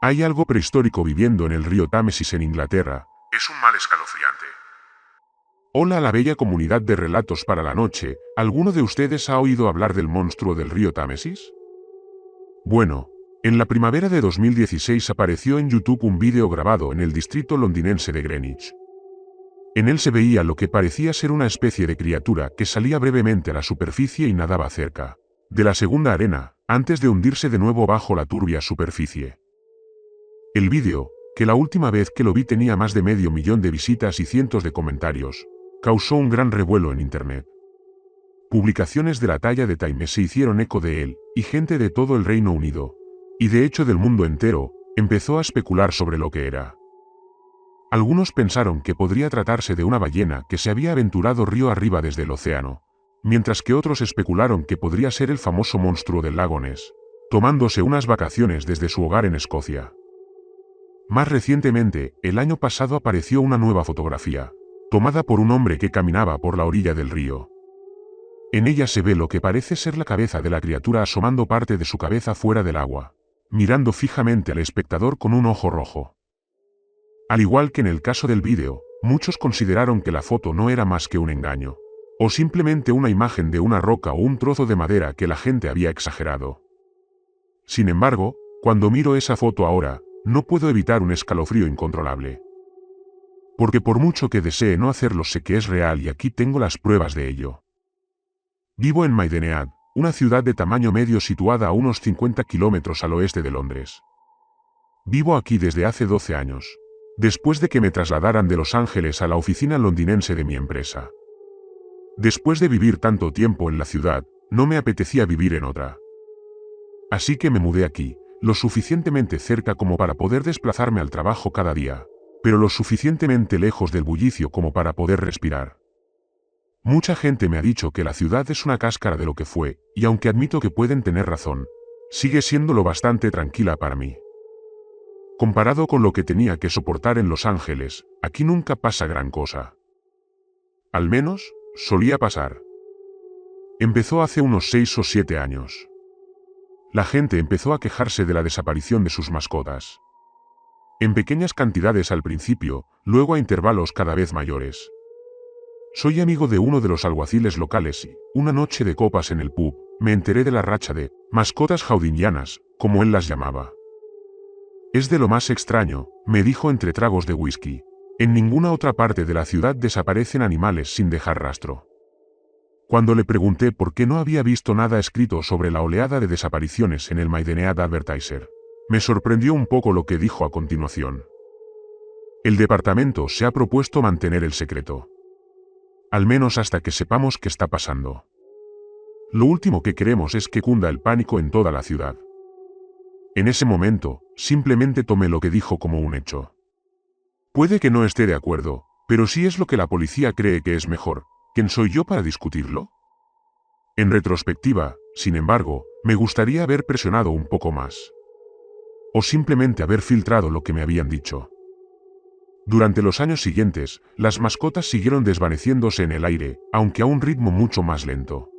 Hay algo prehistórico viviendo en el río Támesis en Inglaterra. Es un mal escalofriante. Hola a la bella comunidad de relatos para la noche. ¿Alguno de ustedes ha oído hablar del monstruo del río Támesis? Bueno, en la primavera de 2016 apareció en YouTube un vídeo grabado en el distrito londinense de Greenwich. En él se veía lo que parecía ser una especie de criatura que salía brevemente a la superficie y nadaba cerca de la segunda arena, antes de hundirse de nuevo bajo la turbia superficie. El vídeo, que la última vez que lo vi tenía más de 500.000 de visitas y cientos de comentarios, causó un gran revuelo en Internet. Publicaciones de la talla de Times se hicieron eco de él, y gente de todo el Reino Unido, y de hecho del mundo entero, empezó a especular sobre lo que era. Algunos pensaron que podría tratarse de una ballena que se había aventurado río arriba desde el océano, mientras que otros especularon que podría ser el famoso monstruo del lago Ness, tomándose unas vacaciones desde su hogar en Escocia. Más recientemente, el año pasado apareció una nueva fotografía, tomada por un hombre que caminaba por la orilla del río. En ella se ve lo que parece ser la cabeza de la criatura asomando parte de su cabeza fuera del agua, mirando fijamente al espectador con un ojo rojo. Al igual que en el caso del vídeo, muchos consideraron que la foto no era más que un engaño, o simplemente una imagen de una roca o un trozo de madera que la gente había exagerado. Sin embargo, cuando miro esa foto ahora, no puedo evitar un escalofrío incontrolable. Porque por mucho que desee no hacerlo sé que es real y aquí tengo las pruebas de ello. Vivo en Maidenhead, una ciudad de tamaño medio situada a unos 50 kilómetros al oeste de Londres. Vivo aquí desde hace 12 años, después de que me trasladaran de Los Ángeles a la oficina londinense de mi empresa. Después de vivir tanto tiempo en la ciudad, no me apetecía vivir en otra. Así que me mudé aquí, lo suficientemente cerca como para poder desplazarme al trabajo cada día, pero lo suficientemente lejos del bullicio como para poder respirar. Mucha gente me ha dicho que la ciudad es una cáscara de lo que fue, y aunque admito que pueden tener razón, sigue siendo lo bastante tranquila para mí. Comparado con lo que tenía que soportar en Los Ángeles, aquí nunca pasa gran cosa. Al menos, solía pasar. Empezó hace unos 6 o 7 años. La gente empezó a quejarse de la desaparición de sus mascotas. En pequeñas cantidades al principio, luego a intervalos cada vez mayores. Soy amigo de uno de los alguaciles locales y, una noche de copas en el pub, me enteré de la racha de mascotas jaudinianas, como él las llamaba. Es de lo más extraño, me dijo entre tragos de whisky. En ninguna otra parte de la ciudad desaparecen animales sin dejar rastro. Cuando le pregunté por qué no había visto nada escrito sobre la oleada de desapariciones en el Maidenhead Advertiser, me sorprendió un poco lo que dijo a continuación. El departamento se ha propuesto mantener el secreto. Al menos hasta que sepamos qué está pasando. Lo último que queremos es que cunda el pánico en toda la ciudad. En ese momento, simplemente tomé lo que dijo como un hecho. Puede que no esté de acuerdo, pero si es lo que la policía cree que es mejor, ¿quién soy yo para discutirlo? En retrospectiva, sin embargo, me gustaría haber presionado un poco más. O simplemente haber filtrado lo que me habían dicho. Durante los años siguientes, las mascotas siguieron desvaneciéndose en el aire, aunque a un ritmo mucho más lento.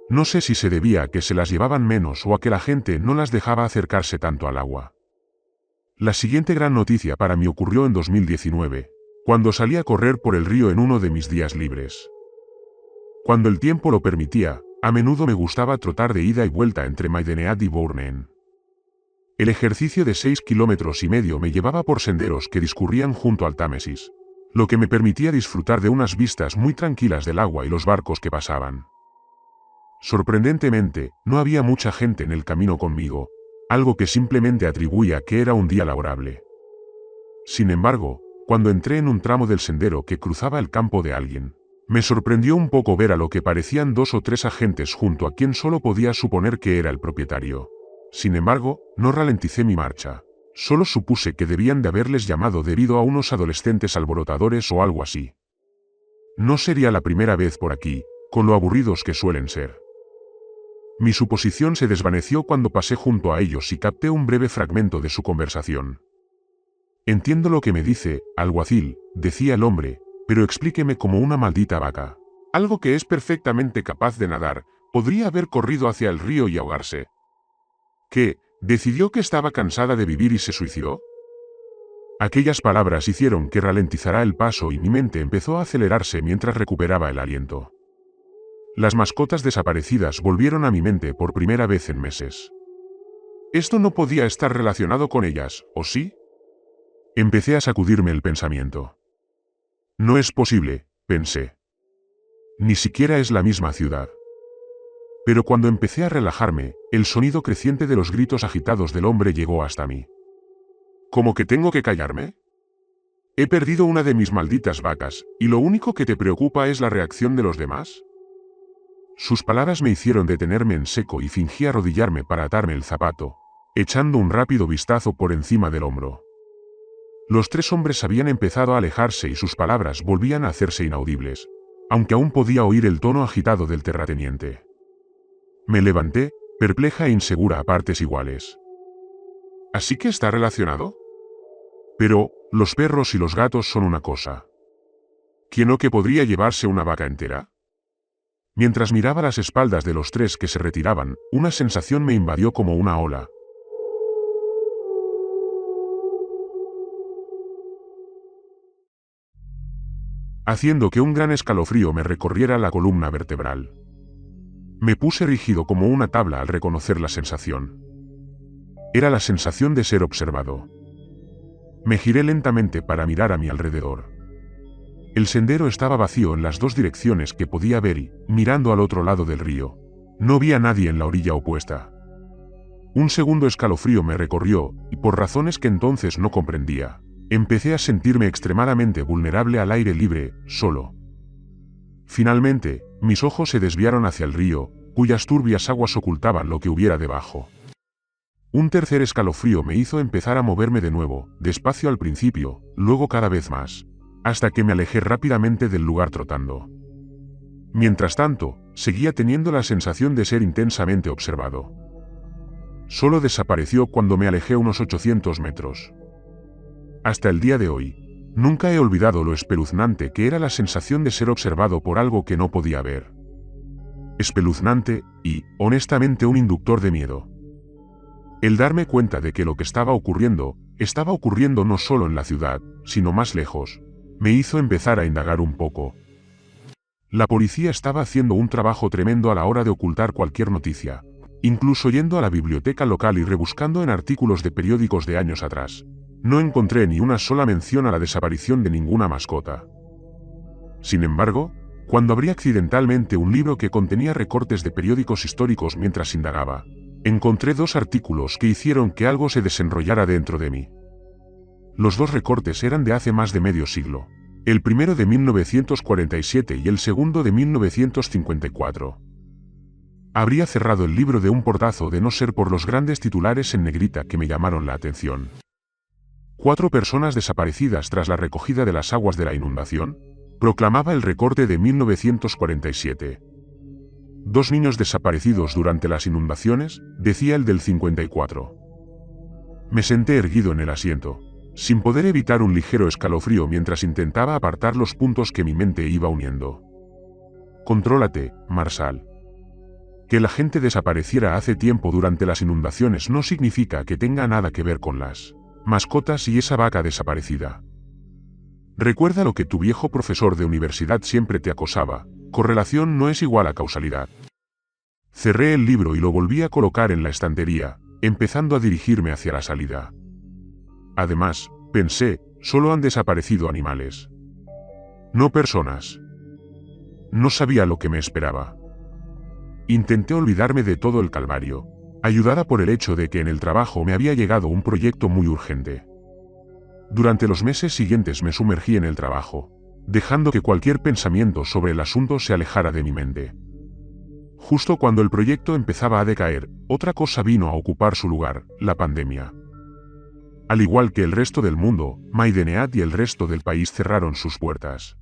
No sé si se debía a que se las llevaban menos o a que la gente no las dejaba acercarse tanto al agua. La siguiente gran noticia para mí ocurrió en 2019, cuando salí a correr por el río en uno de mis días libres. Cuando el tiempo lo permitía, a menudo me gustaba trotar de ida y vuelta entre Maidenhead y Bourne. El ejercicio de 6,5 kilómetros me llevaba por senderos que discurrían junto al Támesis, lo que me permitía disfrutar de unas vistas muy tranquilas del agua y los barcos que pasaban. Sorprendentemente, no había mucha gente en el camino conmigo, algo que simplemente atribuía a que era un día laborable. Sin embargo, cuando entré en un tramo del sendero que cruzaba el campo de alguien, me sorprendió un poco ver a lo que parecían 2 o 3 agentes junto a quien solo podía suponer que era el propietario. Sin embargo, no ralenticé mi marcha. Solo supuse que debían de haberles llamado debido a unos adolescentes alborotadores o algo así. No sería la primera vez por aquí, con lo aburridos que suelen ser. Mi suposición se desvaneció cuando pasé junto a ellos y capté un breve fragmento de su conversación. Entiendo lo que me dice, alguacil, decía el hombre, pero explíqueme como una maldita vaca. Algo que es perfectamente capaz de nadar, podría haber corrido hacia el río y ahogarse. ¿Qué? ¿Decidió que estaba cansada de vivir y se suicidó? Aquellas palabras hicieron que ralentizara el paso y mi mente empezó a acelerarse mientras recuperaba el aliento. Las mascotas desaparecidas volvieron a mi mente por primera vez en meses. Esto no podía estar relacionado con ellas, ¿o sí? Empecé a sacudirme el pensamiento. No es posible, pensé. Ni siquiera es la misma ciudad. Pero cuando empecé a relajarme, el sonido creciente de los gritos agitados del hombre llegó hasta mí. ¿Cómo que tengo que callarme? He perdido una de mis malditas vacas, y lo único que te preocupa es la reacción de los demás. Sus palabras me hicieron detenerme en seco y fingí arrodillarme para atarme el zapato, echando un rápido vistazo por encima del hombro. Los tres hombres habían empezado a alejarse y sus palabras volvían a hacerse inaudibles, aunque aún podía oír el tono agitado del terrateniente. Me levanté, perpleja e insegura a partes iguales. ¿Así que está relacionado? Pero, los perros y los gatos son una cosa. ¿Quién o que podría llevarse una vaca entera? Mientras miraba las espaldas de los tres que se retiraban, una sensación me invadió como una ola. Haciendo que un gran escalofrío me recorriera la columna vertebral. Me puse rígido como una tabla al reconocer la sensación. Era la sensación de ser observado. Me giré lentamente para mirar a mi alrededor. El sendero estaba vacío en las dos direcciones que podía ver y, mirando al otro lado del río, no vi a nadie en la orilla opuesta. Un segundo escalofrío me recorrió, y por razones que entonces no comprendía, empecé a sentirme extremadamente vulnerable al aire libre, solo. Finalmente, mis ojos se desviaron hacia el río, cuyas turbias aguas ocultaban lo que hubiera debajo. Un tercer escalofrío me hizo empezar a moverme de nuevo, despacio al principio, luego cada vez más, hasta que me alejé rápidamente del lugar trotando. Mientras tanto, seguía teniendo la sensación de ser intensamente observado. Solo desapareció cuando me alejé unos 800 metros. Hasta el día de hoy, nunca he olvidado lo espeluznante que era la sensación de ser observado por algo que no podía ver. Espeluznante, y, honestamente, un inductor de miedo. El darme cuenta de que lo que estaba ocurriendo no solo en la ciudad, sino más lejos, me hizo empezar a indagar un poco. La policía estaba haciendo un trabajo tremendo a la hora de ocultar cualquier noticia, incluso yendo a la biblioteca local y rebuscando en artículos de periódicos de años atrás. No encontré ni una sola mención a la desaparición de ninguna mascota. Sin embargo, cuando abrí accidentalmente un libro que contenía recortes de periódicos históricos mientras indagaba, encontré dos artículos que hicieron que algo se desenrollara dentro de mí. Los dos recortes eran de hace más de medio siglo, el primero de 1947 y el segundo de 1954. Habría cerrado el libro de un portazo de no ser por los grandes titulares en negrita que me llamaron la atención. 4 personas desaparecidas tras la recogida de las aguas de la inundación, proclamaba el recorte de 1947. 2 niños desaparecidos durante las inundaciones, decía el del 54. Me senté erguido en el asiento, sin poder evitar un ligero escalofrío mientras intentaba apartar los puntos que mi mente iba uniendo. Contrólate, Marshall. Que la gente desapareciera hace tiempo durante las inundaciones no significa que tenga nada que ver con las mascotas y esa vaca desaparecida. Recuerda lo que tu viejo profesor de universidad siempre te acosaba: correlación no es igual a causalidad. Cerré el libro y lo volví a colocar en la estantería, empezando a dirigirme hacia la salida. Además, pensé, solo han desaparecido animales, no personas. No sabía lo que me esperaba. Intenté olvidarme de todo el calvario, ayudada por el hecho de que en el trabajo me había llegado un proyecto muy urgente. Durante los meses siguientes me sumergí en el trabajo, dejando que cualquier pensamiento sobre el asunto se alejara de mi mente. Justo cuando el proyecto empezaba a decaer, otra cosa vino a ocupar su lugar: la pandemia. Al igual que el resto del mundo, Maideneat y el resto del país cerraron sus puertas.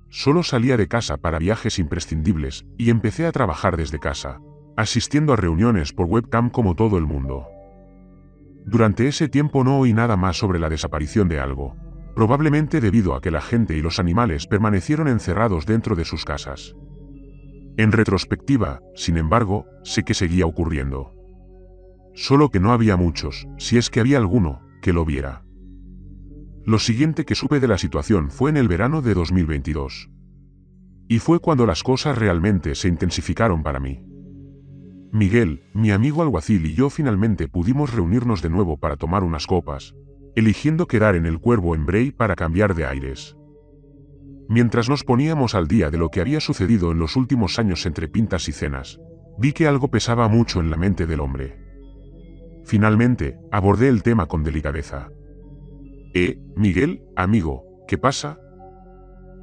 Solo salía de casa para viajes imprescindibles, y empecé a trabajar desde casa, asistiendo a reuniones por webcam como todo el mundo. Durante ese tiempo no oí nada más sobre la desaparición de algo, probablemente debido a que la gente y los animales permanecieron encerrados dentro de sus casas. En retrospectiva, sin embargo, sé que seguía ocurriendo. solo que no había muchos, si es que había alguno, que lo viera. Lo siguiente que supe de la situación fue en el verano de 2022. Y fue cuando las cosas realmente se intensificaron para mí. Miguel, mi amigo alguacil y yo finalmente pudimos reunirnos de nuevo para tomar unas copas, eligiendo quedar en el Cuervo en Bray para cambiar de aires. Mientras nos poníamos al día de lo que había sucedido en los últimos años entre pintas y cenas, vi que algo pesaba mucho en la mente del hombre. Finalmente, abordé el tema con delicadeza. Miguel, amigo, ¿qué pasa?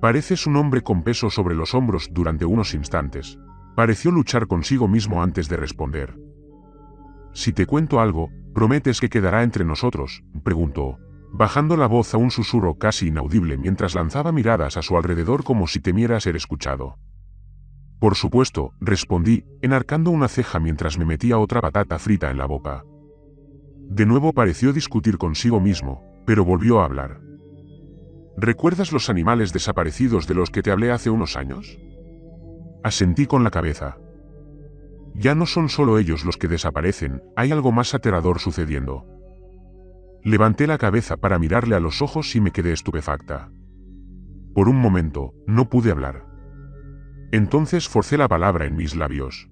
Pareces un hombre con peso sobre los hombros durante unos instantes. Pareció luchar consigo mismo antes de responder. Si te cuento algo, ¿prometes que quedará entre nosotros?, preguntó, bajando la voz a un susurro casi inaudible mientras lanzaba miradas a su alrededor como si temiera ser escuchado. Por supuesto, respondí, enarcando una ceja mientras me metía otra patata frita en la boca. De nuevo pareció discutir consigo mismo, pero volvió a hablar. ¿Recuerdas los animales desaparecidos de los que te hablé hace unos años? Asentí con la cabeza. Ya no son solo ellos los que desaparecen, hay algo más aterrador sucediendo. Levanté la cabeza para mirarle a los ojos y me quedé estupefacta. Por un momento, no pude hablar. Entonces forcé la palabra en mis labios.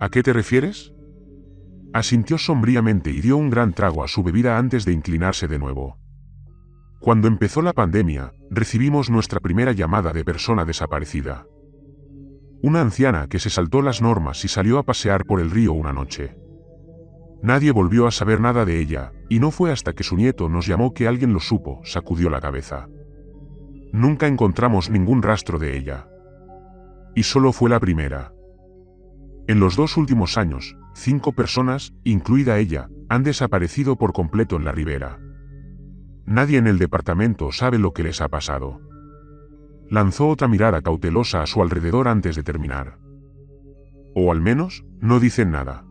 ¿A qué te refieres? Asintió sombríamente y dio un gran trago a su bebida antes de inclinarse de nuevo. Cuando empezó la pandemia, recibimos nuestra primera llamada de persona desaparecida. Una anciana que se saltó las normas y salió a pasear por el río una noche. Nadie volvió a saber nada de ella, y no fue hasta que su nieto nos llamó que alguien lo supo, sacudió la cabeza. Nunca encontramos ningún rastro de ella. Y solo fue la primera. En los 2 últimos años, 5 personas, incluida ella, han desaparecido por completo en la ribera. Nadie en el departamento sabe lo que les ha pasado. Lanzó otra mirada cautelosa a su alrededor antes de terminar. O al menos, no dicen nada.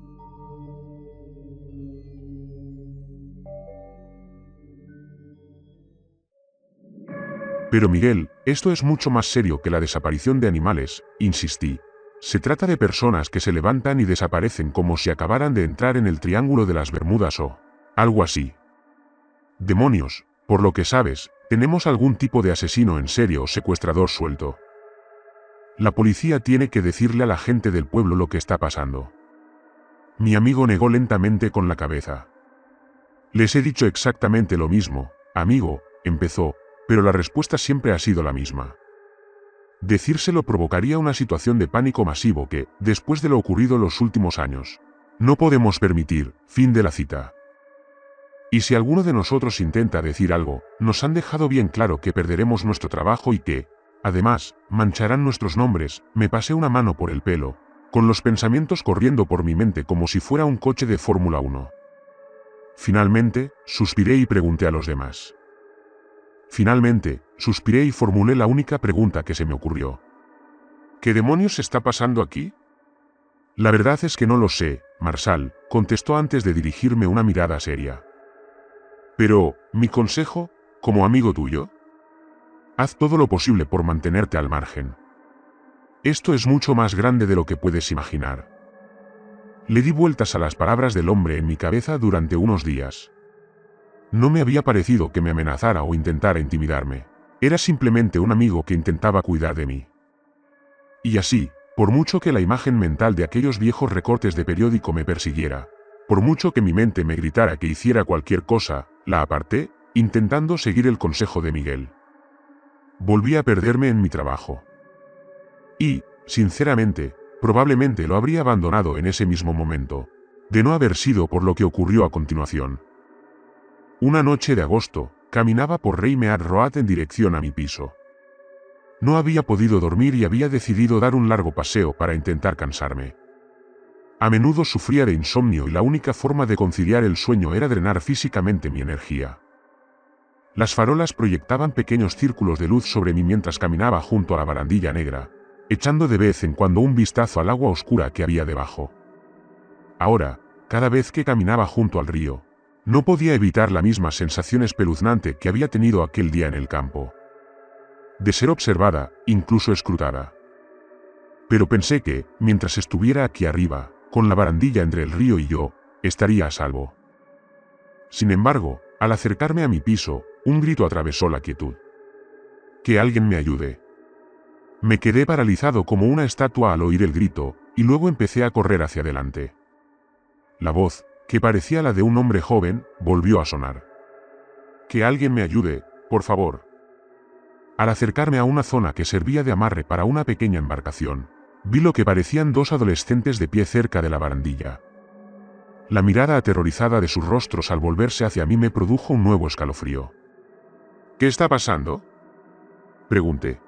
Pero Miguel, esto es mucho más serio que la desaparición de animales, insistí. Se trata de personas que se levantan y desaparecen como si acabaran de entrar en el Triángulo de las Bermudas o algo así. Demonios, por lo que sabes, tenemos algún tipo de asesino en serie o secuestrador suelto. La policía tiene que decirle a la gente del pueblo lo que está pasando. Mi amigo negó lentamente con la cabeza. Les he dicho exactamente lo mismo, amigo, empezó, pero la respuesta siempre ha sido la misma. Decírselo provocaría una situación de pánico masivo que, después de lo ocurrido los últimos años, no podemos permitir. Fin de la cita. Y si alguno de nosotros intenta decir algo, nos han dejado bien claro que perderemos nuestro trabajo y que, además, mancharán nuestros nombres. Me pasé una mano por el pelo, con los pensamientos corriendo por mi mente como si fuera un coche de Fórmula 1. Finalmente, suspiré y pregunté a los demás. Finalmente, suspiré y formulé la única pregunta que se me ocurrió. ¿Qué demonios está pasando aquí? La verdad es que no lo sé, Marshall, contestó antes de dirigirme una mirada seria. Pero, mi consejo, como amigo tuyo, haz todo lo posible por mantenerte al margen. Esto es mucho más grande de lo que puedes imaginar. Le di vueltas a las palabras del hombre en mi cabeza durante unos días. No me había parecido que me amenazara o intentara intimidarme. Era simplemente un amigo que intentaba cuidar de mí. Y así, por mucho que la imagen mental de aquellos viejos recortes de periódico me persiguiera, por mucho que mi mente me gritara que hiciera cualquier cosa, la aparté, intentando seguir el consejo de Miguel. Volví a perderme en mi trabajo. Y, sinceramente, probablemente lo habría abandonado en ese mismo momento, de no haber sido por lo que ocurrió a continuación. Una noche de agosto, caminaba por Reimead Road en dirección a mi piso. No había podido dormir y había decidido dar un largo paseo para intentar cansarme. A menudo sufría de insomnio y la única forma de conciliar el sueño era drenar físicamente mi energía. Las farolas proyectaban pequeños círculos de luz sobre mí mientras caminaba junto a la barandilla negra, echando de vez en cuando un vistazo al agua oscura que había debajo. Ahora, cada vez que caminaba junto al río, no podía evitar la misma sensación espeluznante que había tenido aquel día en el campo. De ser observada, incluso escrutada. Pero pensé que, mientras estuviera aquí arriba, con la barandilla entre el río y yo, estaría a salvo. Sin embargo, al acercarme a mi piso, un grito atravesó la quietud. «¡Que alguien me ayude!». Me quedé paralizado como una estatua al oír el grito, y luego empecé a correr hacia adelante. La voz, que parecía la de un hombre joven, volvió a sonar. «¡Que alguien me ayude, por favor!». Al acercarme a una zona que servía de amarre para una pequeña embarcación, vi lo que parecían dos adolescentes de pie cerca de la barandilla. La mirada aterrorizada de sus rostros al volverse hacia mí me produjo un nuevo escalofrío. «¿Qué está pasando?», pregunté.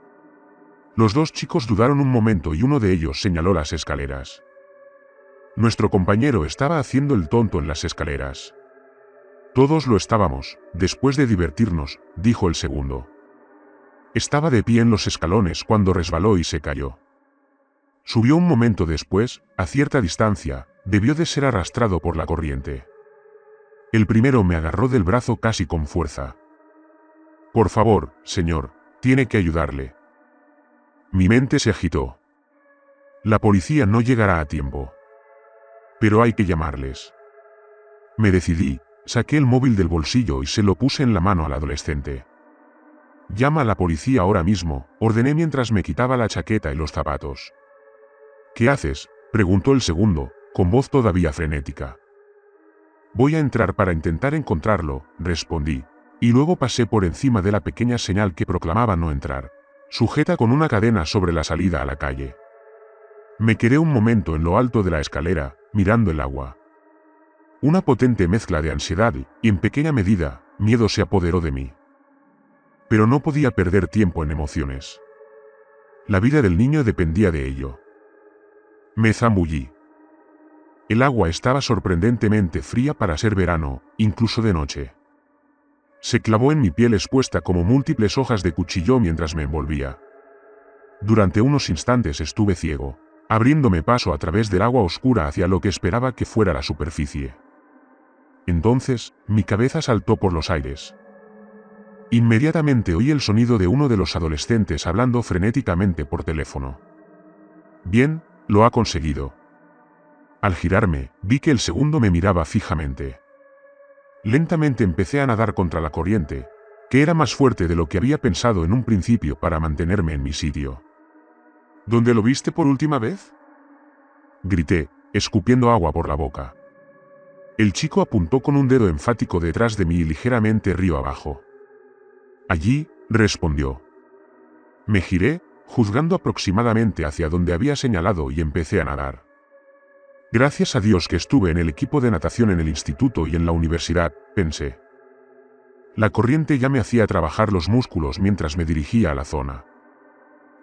Los dos chicos dudaron un momento y uno de ellos señaló las escaleras. Nuestro compañero estaba haciendo el tonto en las escaleras. «Todos lo estábamos, después de divertirnos», dijo el segundo. Estaba de pie en los escalones cuando resbaló y se cayó. Subió un momento después, a cierta distancia, debió de ser arrastrado por la corriente. El primero me agarró del brazo casi con fuerza. «Por favor, señor, tiene que ayudarle». Mi mente se agitó. La policía no llegará a tiempo. Pero hay que llamarles. Me decidí, saqué el móvil del bolsillo y se lo puse en la mano al adolescente. «Llama a la policía ahora mismo», ordené mientras me quitaba la chaqueta y los zapatos. «¿Qué haces?», preguntó el segundo, con voz todavía frenética. «Voy a entrar para intentar encontrarlo», respondí, y luego pasé por encima de la pequeña señal que proclamaba no entrar, sujeta con una cadena sobre la salida a la calle. Me quedé un momento en lo alto de la escalera, mirando el agua. Una potente mezcla de ansiedad y, en pequeña medida, miedo se apoderó de mí. Pero no podía perder tiempo en emociones. La vida del niño dependía de ello. Me zambullí. El agua estaba sorprendentemente fría para ser verano, incluso de noche. Se clavó en mi piel expuesta como múltiples hojas de cuchillo mientras me envolvía. Durante unos instantes estuve ciego, abriéndome paso a través del agua oscura hacia lo que esperaba que fuera la superficie. Entonces, mi cabeza saltó por los aires. Inmediatamente oí el sonido de uno de los adolescentes hablando frenéticamente por teléfono. «Bien, lo ha conseguido». Al girarme, vi que el segundo me miraba fijamente. Lentamente empecé a nadar contra la corriente, que era más fuerte de lo que había pensado en un principio para mantenerme en mi sitio. «¿Dónde lo viste por última vez?», grité, escupiendo agua por la boca. El chico apuntó con un dedo enfático detrás de mí ligeramente río abajo. «Allí», respondió. Me giré, juzgando aproximadamente hacia donde había señalado y empecé a nadar. Gracias a Dios que estuve en el equipo de natación en el instituto y en la universidad, pensé. La corriente ya me hacía trabajar los músculos mientras me dirigía a la zona.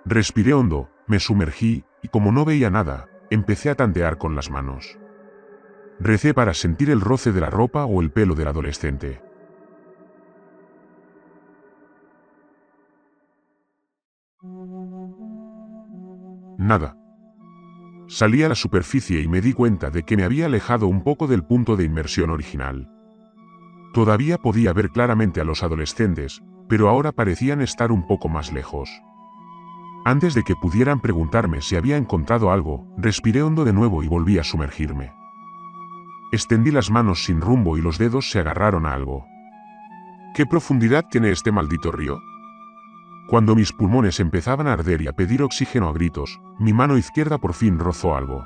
Respiré hondo, me sumergí, y como no veía nada, empecé a tantear con las manos. Recé para sentir el roce de la ropa o el pelo del adolescente. Nada. Salí a la superficie y me di cuenta de que me había alejado un poco del punto de inmersión original. Todavía podía ver claramente a los adolescentes, pero ahora parecían estar un poco más lejos. Antes de que pudieran preguntarme si había encontrado algo, respiré hondo de nuevo y volví a sumergirme. Extendí las manos sin rumbo y los dedos se agarraron a algo. ¿Qué profundidad tiene este maldito río? Cuando mis pulmones empezaban a arder y a pedir oxígeno a gritos, mi mano izquierda por fin rozó algo.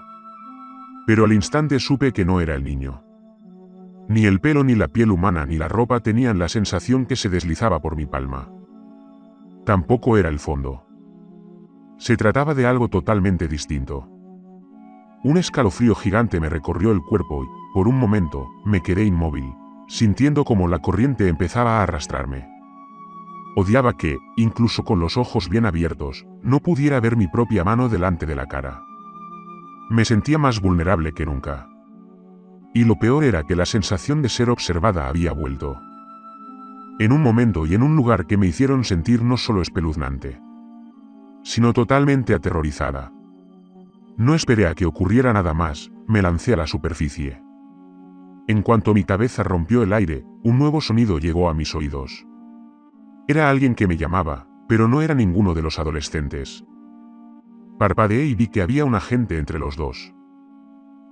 Pero al instante supe que no era el niño. Ni el pelo ni la piel humana ni la ropa tenían la sensación que se deslizaba por mi palma. Tampoco era el fondo. Se trataba de algo totalmente distinto. Un escalofrío gigante me recorrió el cuerpo y, por un momento, me quedé inmóvil, sintiendo como la corriente empezaba a arrastrarme. Odiaba que, incluso con los ojos bien abiertos, no pudiera ver mi propia mano delante de la cara. Me sentía más vulnerable que nunca. Y lo peor era que la sensación de ser observada había vuelto. En un momento y en un lugar que me hicieron sentir no solo espeluznante, sino totalmente aterrorizada. No esperé a que ocurriera nada más, me lancé a la superficie. En cuanto mi cabeza rompió el aire, un nuevo sonido llegó a mis oídos. Era alguien que me llamaba, pero no era ninguno de los adolescentes. Parpadeé y vi que había un agente entre los dos.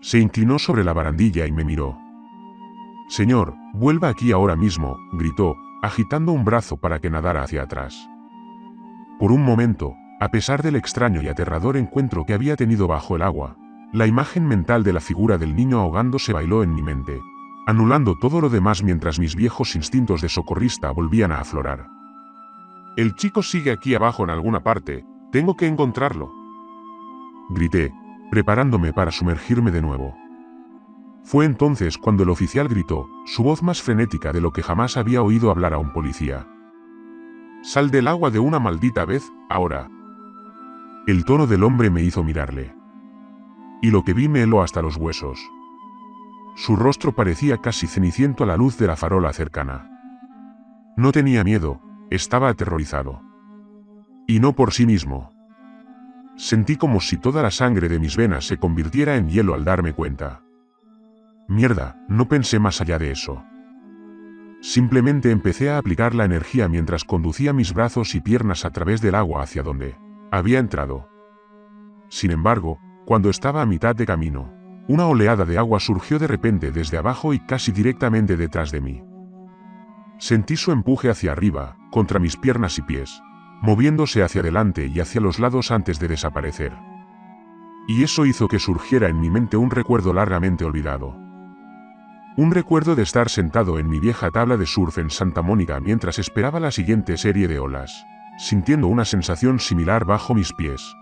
Se inclinó sobre la barandilla y me miró. Señor, vuelva aquí ahora mismo, gritó, agitando un brazo para que nadara hacia atrás. Por un momento, a pesar del extraño y aterrador encuentro que había tenido bajo el agua, la imagen mental de la figura del niño ahogándose bailó en mi mente, anulando todo lo demás mientras mis viejos instintos de socorrista volvían a aflorar. El chico sigue aquí abajo en alguna parte, tengo que encontrarlo. Grité, preparándome para sumergirme de nuevo. Fue entonces cuando el oficial gritó, su voz más frenética de lo que jamás había oído hablar a un policía. «Sal del agua de una maldita vez, ahora». El tono del hombre me hizo mirarle. Y lo que vi me heló hasta los huesos. Su rostro parecía casi ceniciento a la luz de la farola cercana. No tenía miedo, estaba aterrorizado. Y no por sí mismo. Sentí como si toda la sangre de mis venas se convirtiera en hielo al darme cuenta. Mierda, no pensé más allá de eso. Simplemente empecé a aplicar la energía mientras conducía mis brazos y piernas a través del agua hacia donde había entrado. Sin embargo, cuando estaba a mitad de camino, una oleada de agua surgió de repente desde abajo y casi directamente detrás de mí. Sentí su empuje hacia arriba, contra mis piernas y pies, moviéndose hacia adelante y hacia los lados antes de desaparecer. Y eso hizo que surgiera en mi mente un recuerdo largamente olvidado. Un recuerdo de estar sentado en mi vieja tabla de surf en Santa Mónica mientras esperaba la siguiente serie de olas, sintiendo una sensación similar bajo mis pies.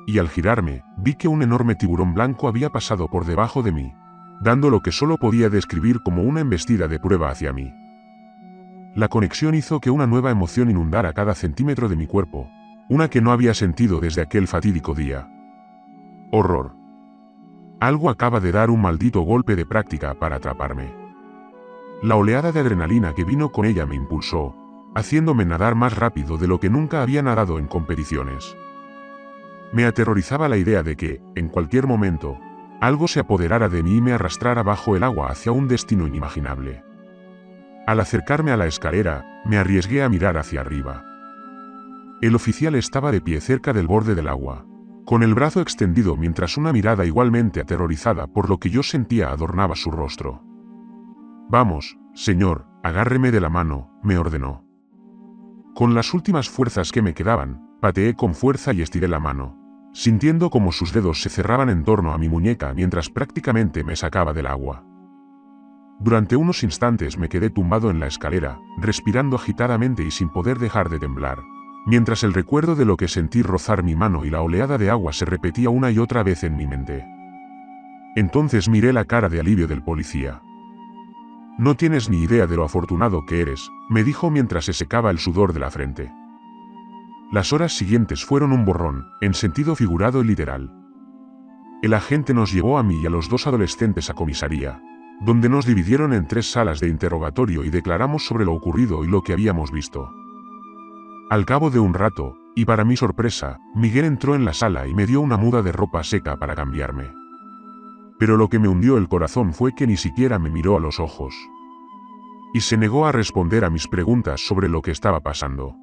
Y al girarme, vi que un enorme tiburón blanco había pasado por debajo de mí, dando lo que solo podía describir como una embestida de prueba hacia mí. La conexión hizo que una nueva emoción inundara cada centímetro de mi cuerpo, una que no había sentido desde aquel fatídico día. Horror. Algo acaba de dar un maldito golpe de práctica para atraparme. La oleada de adrenalina que vino con ella me impulsó, haciéndome nadar más rápido de lo que nunca había nadado en competiciones. Me aterrorizaba la idea de que, en cualquier momento, algo se apoderara de mí y me arrastrara bajo el agua hacia un destino inimaginable. Al acercarme a la escalera, me arriesgué a mirar hacia arriba. El oficial estaba de pie cerca del borde del agua, con el brazo extendido mientras una mirada igualmente aterrorizada por lo que yo sentía adornaba su rostro. «Vamos, señor, agárreme de la mano», me ordenó. Con las últimas fuerzas que me quedaban, pateé con fuerza y estiré la mano, sintiendo como sus dedos se cerraban en torno a mi muñeca mientras prácticamente me sacaba del agua. Durante unos instantes me quedé tumbado en la escalera, respirando agitadamente y sin poder dejar de temblar, mientras el recuerdo de lo que sentí rozar mi mano y la oleada de agua se repetía una y otra vez en mi mente. Entonces miré la cara de alivio del policía. «No tienes ni idea de lo afortunado que eres», me dijo mientras se secaba el sudor de la frente. Las horas siguientes fueron un borrón, en sentido figurado y literal. El agente nos llevó a mí y a los dos adolescentes a comisaría, donde nos dividieron en 3 salas de interrogatorio y declaramos sobre lo ocurrido y lo que habíamos visto. Al cabo de un rato, y para mi sorpresa, Miguel entró en la sala y me dio una muda de ropa seca para cambiarme. Pero lo que me hundió el corazón fue que ni siquiera me miró a los ojos. Y se negó a responder a mis preguntas sobre lo que estaba pasando.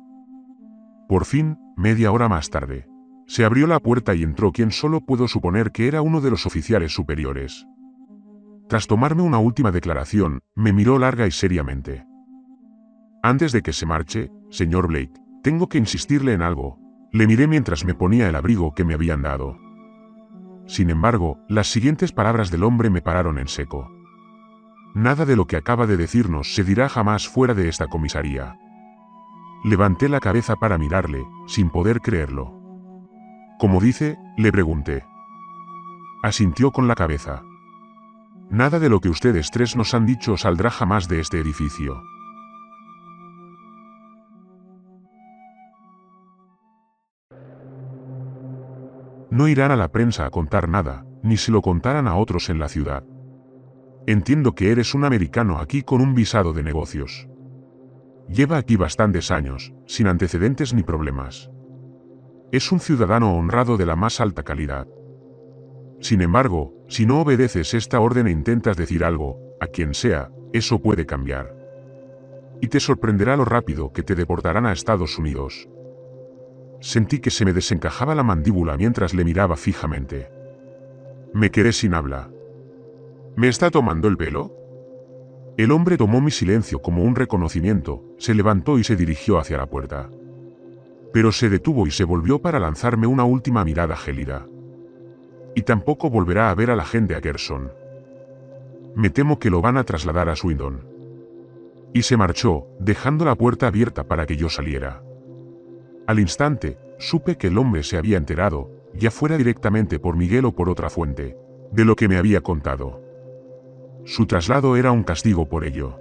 Por fin, media hora más tarde, se abrió la puerta y entró quien solo puedo suponer que era uno de los oficiales superiores. Tras tomarme una última declaración, me miró larga y seriamente. «Antes de que se marche, señor Blake, tengo que insistirle en algo», le miré mientras me ponía el abrigo que me habían dado. Sin embargo, las siguientes palabras del hombre me pararon en seco. «Nada de lo que acaba de decirnos se dirá jamás fuera de esta comisaría». Levanté la cabeza para mirarle, sin poder creerlo. «¿Cómo dice?», le pregunté. Asintió con la cabeza. «Nada de lo que ustedes 3 nos han dicho saldrá jamás de este edificio». No irán a la prensa a contar nada, ni se lo contarán a otros en la ciudad. Entiendo que eres un americano aquí con un visado de negocios. Lleva aquí bastantes años, sin antecedentes ni problemas. Es un ciudadano honrado de la más alta calidad. Sin embargo, si no obedeces esta orden e intentas decir algo, a quien sea, eso puede cambiar. Y te sorprenderá lo rápido que te deportarán a Estados Unidos. Sentí que se me desencajaba la mandíbula mientras le miraba fijamente. Me quedé sin habla. ¿Me está tomando el pelo? El hombre tomó mi silencio como un reconocimiento, se levantó y se dirigió hacia la puerta. Pero se detuvo y se volvió para lanzarme una última mirada gélida. Y tampoco volverá a ver al agente Ackerson. Me temo que lo van a trasladar a Swindon. Y se marchó, dejando la puerta abierta para que yo saliera. Al instante, supe que el hombre se había enterado, ya fuera directamente por Miguel o por otra fuente, de lo que me había contado. Su traslado era un castigo por ello.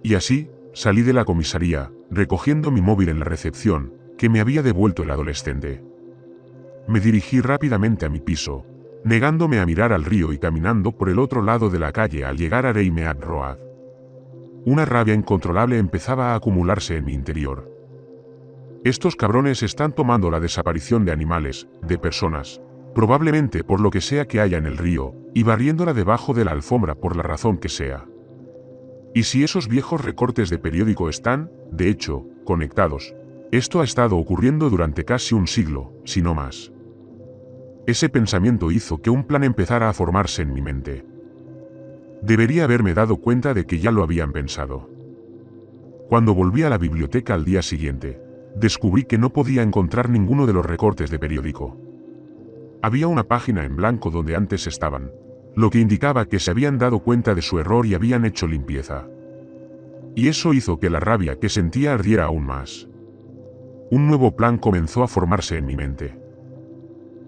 Y así, salí de la comisaría, recogiendo mi móvil en la recepción, que me había devuelto el adolescente. Me dirigí rápidamente a mi piso, negándome a mirar al río y caminando por el otro lado de la calle al llegar a Reimead Road. Una rabia incontrolable empezaba a acumularse en mi interior. Estos cabrones están tomando la desaparición de animales, de personas, probablemente por lo que sea que haya en el río, y barriéndola debajo de la alfombra por la razón que sea. Y si esos viejos recortes de periódico están, de hecho, conectados, esto ha estado ocurriendo durante casi un siglo, si no más. Ese pensamiento hizo que un plan empezara a formarse en mi mente. Debería haberme dado cuenta de que ya lo habían pensado. Cuando volví a la biblioteca al día siguiente, descubrí que no podía encontrar ninguno de los recortes de periódico. Había una página en blanco donde antes estaban, lo que indicaba que se habían dado cuenta de su error y habían hecho limpieza. Y eso hizo que la rabia que sentía ardiera aún más. Un nuevo plan comenzó a formarse en mi mente.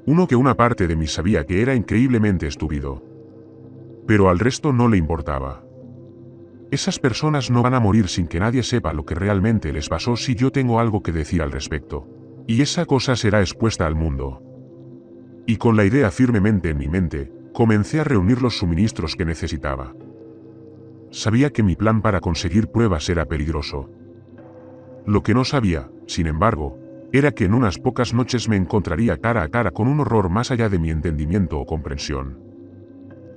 Uno que una parte de mí sabía que era increíblemente estúpido. Pero al resto no le importaba. Esas personas no van a morir sin que nadie sepa lo que realmente les pasó si yo tengo algo que decir al respecto. Y esa cosa será expuesta al mundo. Y con la idea firmemente en mi mente, comencé a reunir los suministros que necesitaba. Sabía que mi plan para conseguir pruebas era peligroso. Lo que no sabía, sin embargo, era que en unas pocas noches me encontraría cara a cara con un horror más allá de mi entendimiento o comprensión.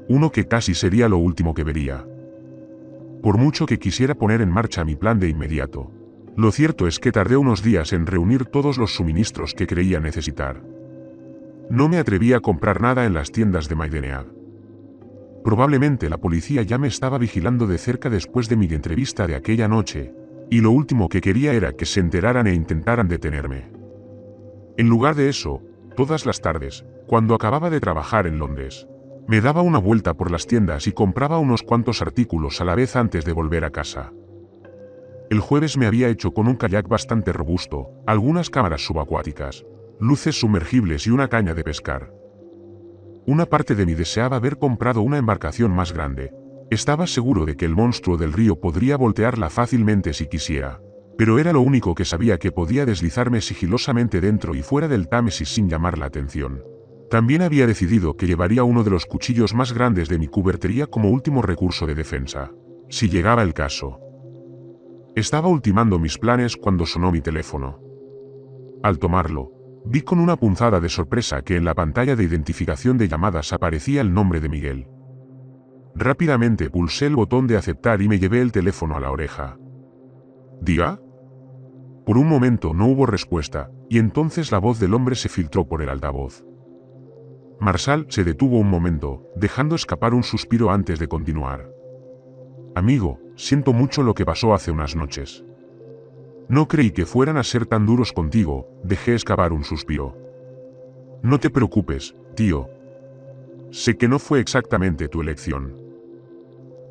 Uno que casi sería lo último que vería. Por mucho que quisiera poner en marcha mi plan de inmediato, lo cierto es que tardé unos días en reunir todos los suministros que creía necesitar. No me atreví a comprar nada en las tiendas de Maidenhead. Probablemente la policía ya me estaba vigilando de cerca después de mi entrevista de aquella noche, y lo último que quería era que se enteraran e intentaran detenerme. En lugar de eso, todas las tardes, cuando acababa de trabajar en Londres, me daba una vuelta por las tiendas y compraba unos cuantos artículos a la vez antes de volver a casa. El jueves me había hecho con un kayak bastante robusto, algunas cámaras subacuáticas, luces sumergibles y una caña de pescar. Una parte de mí deseaba haber comprado una embarcación más grande. Estaba seguro de que el monstruo del río podría voltearla fácilmente si quisiera, pero era lo único que sabía, que podía deslizarme sigilosamente dentro y fuera del Támesis sin llamar la atención. También había decidido que llevaría uno de los cuchillos más grandes de mi cubertería como último recurso de defensa, si llegaba el caso. Estaba ultimando mis planes cuando sonó mi teléfono. Al tomarlo, vi con una punzada de sorpresa que en la pantalla de identificación de llamadas aparecía el nombre de Miguel. Rápidamente pulsé el botón de aceptar y me llevé el teléfono a la oreja. ¿Diga? Por un momento no hubo respuesta, y entonces la voz del hombre se filtró por el altavoz. Marshall se detuvo un momento, dejando escapar un suspiro antes de continuar. Amigo, siento mucho lo que pasó hace unas noches. No creí que fueran a ser tan duros contigo, dejé escapar un suspiro. No te preocupes, tío. Sé que no fue exactamente tu elección.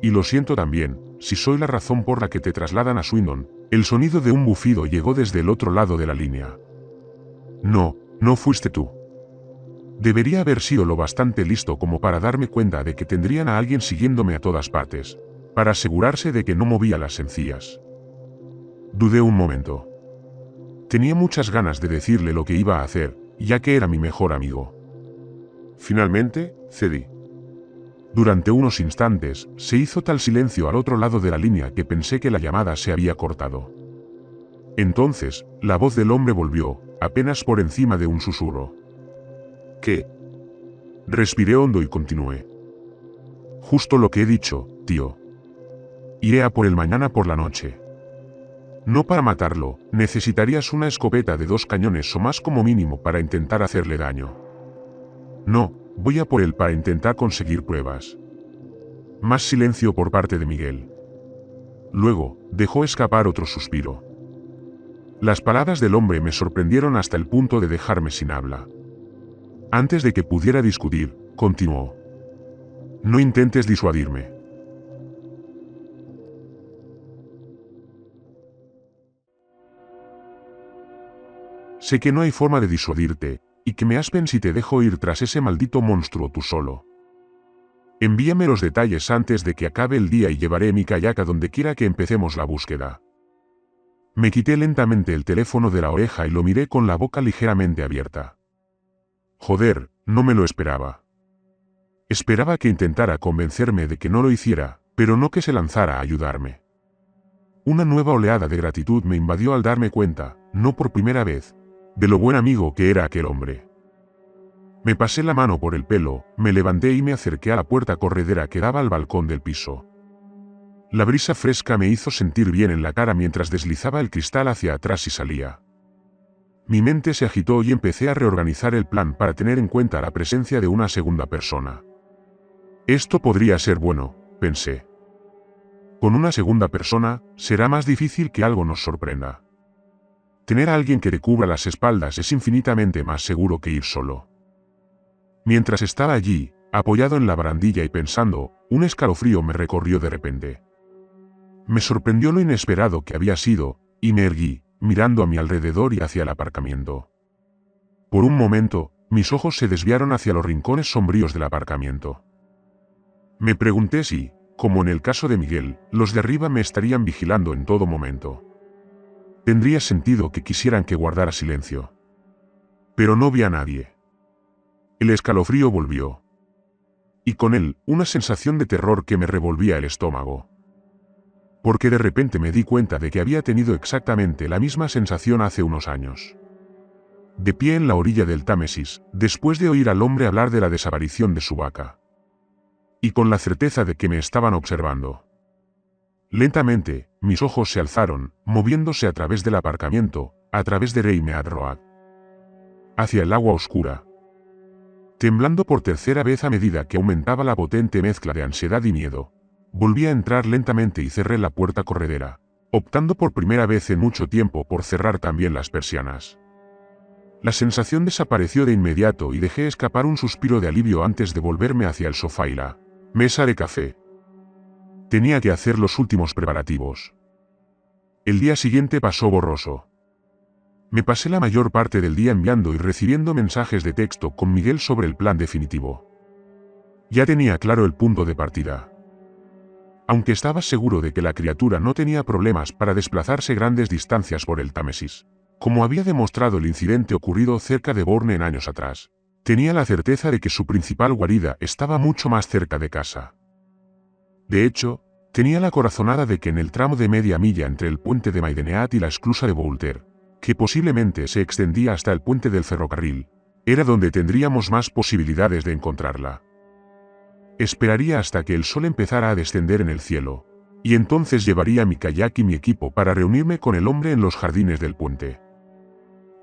Y lo siento también, si soy la razón por la que te trasladan a Swindon. El sonido de un bufido llegó desde el otro lado de la línea. No, no fuiste tú. Debería haber sido lo bastante listo como para darme cuenta de que tendrían a alguien siguiéndome a todas partes, para asegurarse de que no movía las encías. Dudé un momento. Tenía muchas ganas de decirle lo que iba a hacer, ya que era mi mejor amigo. Finalmente, cedí. Durante unos instantes, se hizo tal silencio al otro lado de la línea que pensé que la llamada se había cortado. Entonces, la voz del hombre volvió, apenas por encima de un susurro. ¿Qué? Respiré hondo y continué. Justo lo que he dicho, tío. Iré a por él mañana por la noche. No para matarlo, necesitarías una escopeta de 2 cañones o más como mínimo para intentar hacerle daño. No, voy a por él para intentar conseguir pruebas. Más silencio por parte de Miguel. Luego, dejó escapar otro suspiro. Las palabras del hombre me sorprendieron hasta el punto de dejarme sin habla. Antes de que pudiera discutir, continuó. No intentes disuadirme. Sé que no hay forma de disuadirte, y que me aspen si te dejo ir tras ese maldito monstruo tú solo. Envíame los detalles antes de que acabe el día y llevaré mi kayak a donde quiera que empecemos la búsqueda. Me quité lentamente el teléfono de la oreja y lo miré con la boca ligeramente abierta. Joder, no me lo esperaba. Esperaba que intentara convencerme de que no lo hiciera, pero no que se lanzara a ayudarme. Una nueva oleada de gratitud me invadió al darme cuenta, no por primera vez, de lo buen amigo que era aquel hombre. Me pasé la mano por el pelo, me levanté y me acerqué a la puerta corredera que daba al balcón del piso. La brisa fresca me hizo sentir bien en la cara mientras deslizaba el cristal hacia atrás y salía. Mi mente se agitó y empecé a reorganizar el plan para tener en cuenta la presencia de una segunda persona. Esto podría ser bueno, pensé. Con una segunda persona, será más difícil que algo nos sorprenda. Tener a alguien que te cubra las espaldas es infinitamente más seguro que ir solo. Mientras estaba allí, apoyado en la barandilla y pensando, un escalofrío me recorrió de repente. Me sorprendió lo inesperado que había sido, y me erguí, mirando a mi alrededor y hacia el aparcamiento. Por un momento, mis ojos se desviaron hacia los rincones sombríos del aparcamiento. Me pregunté si, como en el caso de Miguel, los de arriba me estarían vigilando en todo momento. Tendría sentido que quisieran que guardara silencio. Pero no vi a nadie. El escalofrío volvió. Y con él, una sensación de terror que me revolvía el estómago. Porque de repente me di cuenta de que había tenido exactamente la misma sensación hace unos años. De pie en la orilla del Támesis, después de oír al hombre hablar de la desaparición de su vaca. Y con la certeza de que me estaban observando. Lentamente, mis ojos se alzaron, moviéndose a través del aparcamiento, a través de Rey Mead Road. Hacia el agua oscura. Temblando por tercera vez a medida que aumentaba la potente mezcla de ansiedad y miedo, volví a entrar lentamente y cerré la puerta corredera, optando por primera vez en mucho tiempo por cerrar también las persianas. La sensación desapareció de inmediato y dejé escapar un suspiro de alivio antes de volverme hacia el sofá y la mesa de café. Tenía que hacer los últimos preparativos. El día siguiente pasó borroso. Me pasé la mayor parte del día enviando y recibiendo mensajes de texto con Miguel sobre el plan definitivo. Ya tenía claro el punto de partida. Aunque estaba seguro de que la criatura no tenía problemas para desplazarse grandes distancias por el Támesis, como había demostrado el incidente ocurrido cerca de Bourne en años atrás, tenía la certeza de que su principal guarida estaba mucho más cerca de casa. De hecho, tenía la corazonada de que en el tramo de media milla entre el puente de Maideneat y la esclusa de Boulter, que posiblemente se extendía hasta el puente del ferrocarril, era donde tendríamos más posibilidades de encontrarla. Esperaría hasta que el sol empezara a descender en el cielo, y entonces llevaría mi kayak y mi equipo para reunirme con el hombre en los jardines del puente.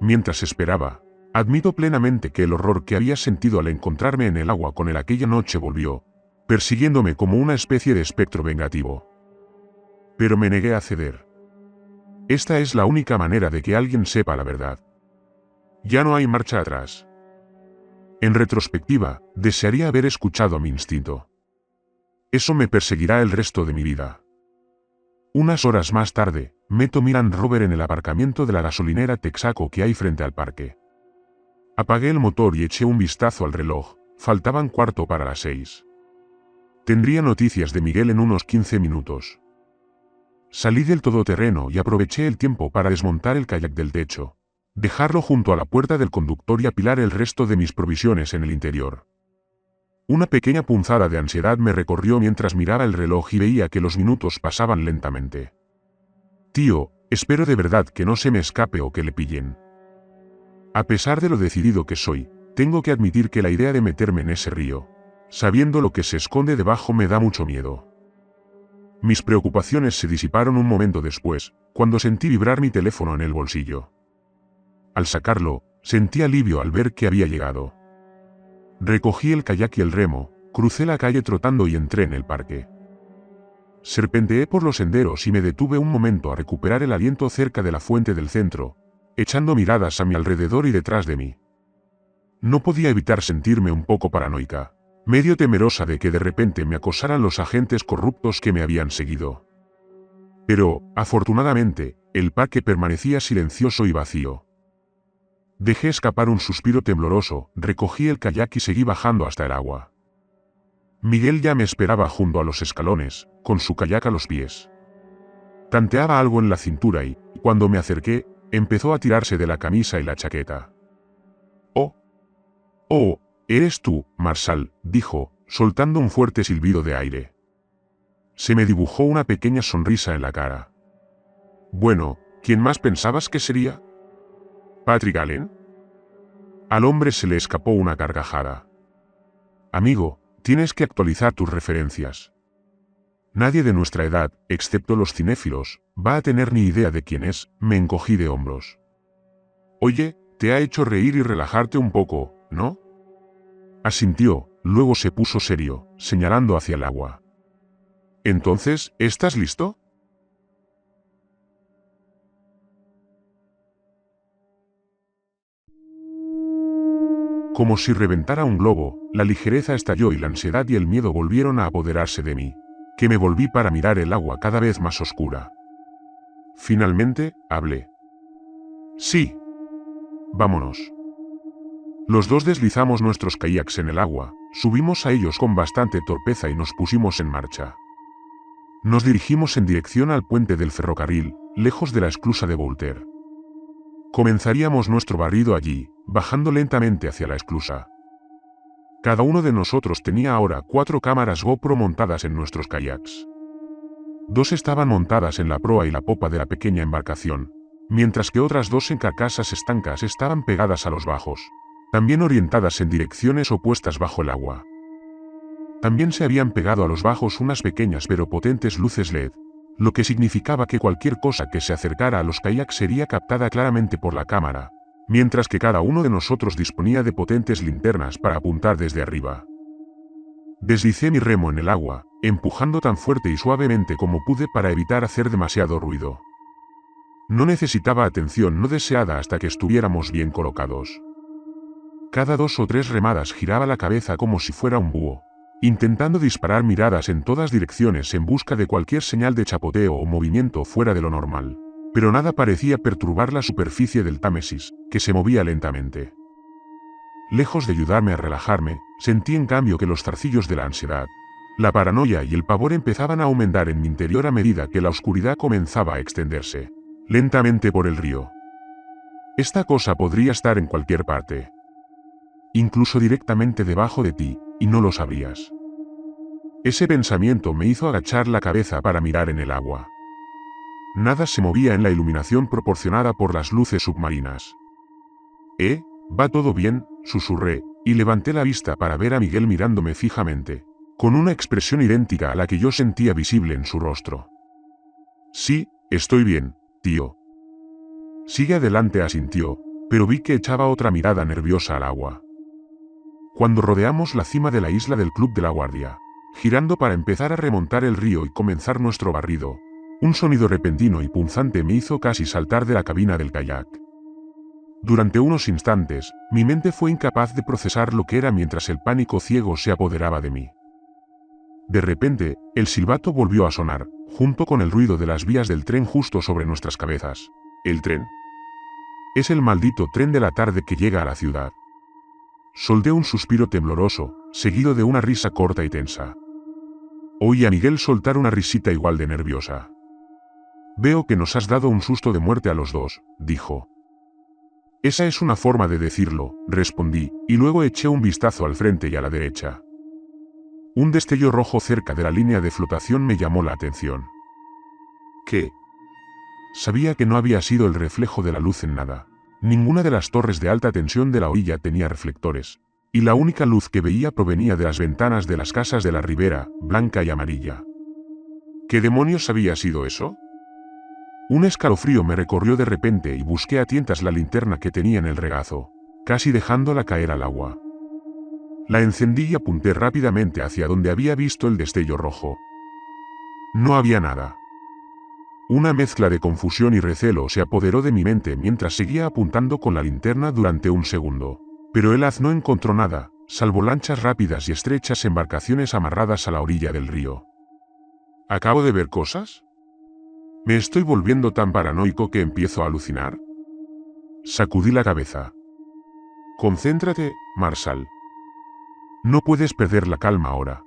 Mientras esperaba, admito plenamente que el horror que había sentido al encontrarme en el agua con él aquella noche volvió, persiguiéndome como una especie de espectro vengativo. Pero me negué a ceder. Esta es la única manera de que alguien sepa la verdad. Ya no hay marcha atrás. En retrospectiva, desearía haber escuchado a mi instinto. Eso me perseguirá el resto de mi vida. Unas horas más tarde, meto mi Land Rover en el aparcamiento de la gasolinera Texaco que hay frente al parque. Apagué el motor y eché un vistazo al reloj, faltaban 5:45. Tendría noticias de Miguel en unos 15 minutos. Salí del todoterreno y aproveché el tiempo para desmontar el kayak del techo, dejarlo junto a la puerta del conductor y apilar el resto de mis provisiones en el interior. Una pequeña punzada de ansiedad me recorrió mientras miraba el reloj y veía que los minutos pasaban lentamente. Tío, espero de verdad que no se me escape o que le pillen. A pesar de lo decidido que soy, tengo que admitir que la idea de meterme en ese río, sabiendo lo que se esconde debajo, me da mucho miedo. Mis preocupaciones se disiparon un momento después, cuando sentí vibrar mi teléfono en el bolsillo. Al sacarlo, sentí alivio al ver que había llegado. Recogí el kayak y el remo, Crucé la calle trotando y entré en el parque. Serpenteé por los senderos y me detuve un momento a recuperar el aliento cerca de la fuente del centro, echando miradas a mi alrededor y detrás de mí. No podía evitar sentirme un poco paranoica, medio temerosa de que de repente me acosaran los agentes corruptos que me habían seguido. Pero, afortunadamente, el parque permanecía silencioso y vacío. Dejé escapar un suspiro tembloroso, recogí el kayak y seguí bajando hasta el agua. Miguel ya me esperaba junto a los escalones, con su kayak a los pies. Tanteaba algo en la cintura y, cuando me acerqué, empezó a tirarse de la camisa y la chaqueta. «Oh, oh, eres tú, Marsal», dijo, soltando un fuerte silbido de aire. Se me dibujó una pequeña sonrisa en la cara. «Bueno, ¿quién más pensabas que sería? ¿Patrick Allen?» Al hombre se le escapó una carcajada. «Amigo, tienes que actualizar tus referencias. Nadie de nuestra edad, excepto los cinéfilos, va a tener ni idea de quién es», me encogí de hombros. «Oye, te ha hecho reír y relajarte un poco, ¿no?». Asintió, luego se puso serio, señalando hacia el agua. «Entonces, ¿estás listo?». Como si reventara un globo, la ligereza estalló y la ansiedad y el miedo volvieron a apoderarse de mí, que me volví para mirar el agua cada vez más oscura. Finalmente, hablé. «Sí. Vámonos». Los dos deslizamos nuestros kayaks en el agua, subimos a ellos con bastante torpeza y nos pusimos en marcha. Nos dirigimos en dirección al puente del ferrocarril, lejos de la esclusa de Voltaire. Comenzaríamos nuestro barrido allí, bajando lentamente hacia la esclusa. Cada uno de nosotros tenía ahora 4 cámaras GoPro montadas en nuestros kayaks. 2 estaban montadas en la proa y la popa de la pequeña embarcación, mientras que otras 2 en carcasas estancas estaban pegadas a los bajos, también orientadas en direcciones opuestas bajo el agua. También se habían pegado a los bajos unas pequeñas pero potentes luces LED, lo que significaba que cualquier cosa que se acercara a los kayaks sería captada claramente por la cámara, mientras que cada uno de nosotros disponía de potentes linternas para apuntar desde arriba. Deslicé mi remo en el agua, empujando tan fuerte y suavemente como pude para evitar hacer demasiado ruido. No necesitaba atención no deseada hasta que estuviéramos bien colocados. Cada 2 o 3 remadas giraba la cabeza como si fuera un búho, intentando disparar miradas en todas direcciones en busca de cualquier señal de chapoteo o movimiento fuera de lo normal, pero nada parecía perturbar la superficie del Támesis, que se movía lentamente. Lejos de ayudarme a relajarme, sentí en cambio que los zarcillos de la ansiedad, la paranoia y el pavor empezaban a aumentar en mi interior a medida que la oscuridad comenzaba a extenderse lentamente por el río. Esta cosa podría estar en cualquier parte, incluso directamente debajo de ti, y no lo sabrías. Ese pensamiento me hizo agachar la cabeza para mirar en el agua. Nada se movía en la iluminación proporcionada por las luces submarinas. ¿Va todo bien?, susurré, y levanté la vista para ver a Miguel mirándome fijamente, con una expresión idéntica a la que yo sentía visible en su rostro. «Sí, estoy bien, tío». «Sigue adelante», asintió, pero vi que echaba otra mirada nerviosa al agua. Cuando rodeamos la cima de la isla del Club de la Guardia, girando para empezar a remontar el río y comenzar nuestro barrido, un sonido repentino y punzante me hizo casi saltar de la cabina del kayak. Durante unos instantes, mi mente fue incapaz de procesar lo que era mientras el pánico ciego se apoderaba de mí. De repente, el silbato volvió a sonar, junto con el ruido de las vías del tren justo sobre nuestras cabezas. ¿El tren? Es el maldito tren de la tarde que llega a la ciudad. Solté un suspiro tembloroso, seguido de una risa corta y tensa. Oí a Miguel soltar una risita igual de nerviosa. «Veo que nos has dado un susto de muerte a los dos», dijo. «Esa es una forma de decirlo», respondí, y luego eché un vistazo al frente y a la derecha. Un destello rojo cerca de la línea de flotación me llamó la atención. ¿Qué? Sabía que no había sido el reflejo de la luz en nada. Ninguna de las torres de alta tensión de la orilla tenía reflectores, y la única luz que veía provenía de las ventanas de las casas de la ribera, blanca y amarilla. ¿Qué demonios había sido eso? Un escalofrío me recorrió de repente y busqué a tientas la linterna que tenía en el regazo, casi dejándola caer al agua. La encendí y apunté rápidamente hacia donde había visto el destello rojo. No había nada. Una mezcla de confusión y recelo se apoderó de mi mente mientras seguía apuntando con la linterna durante un segundo. Pero el haz no encontró nada, salvo lanchas rápidas y estrechas embarcaciones amarradas a la orilla del río. ¿Acabo de ver cosas? ¿Me estoy volviendo tan paranoico que empiezo a alucinar? Sacudí la cabeza. Concéntrate, Marshall. No puedes perder la calma ahora.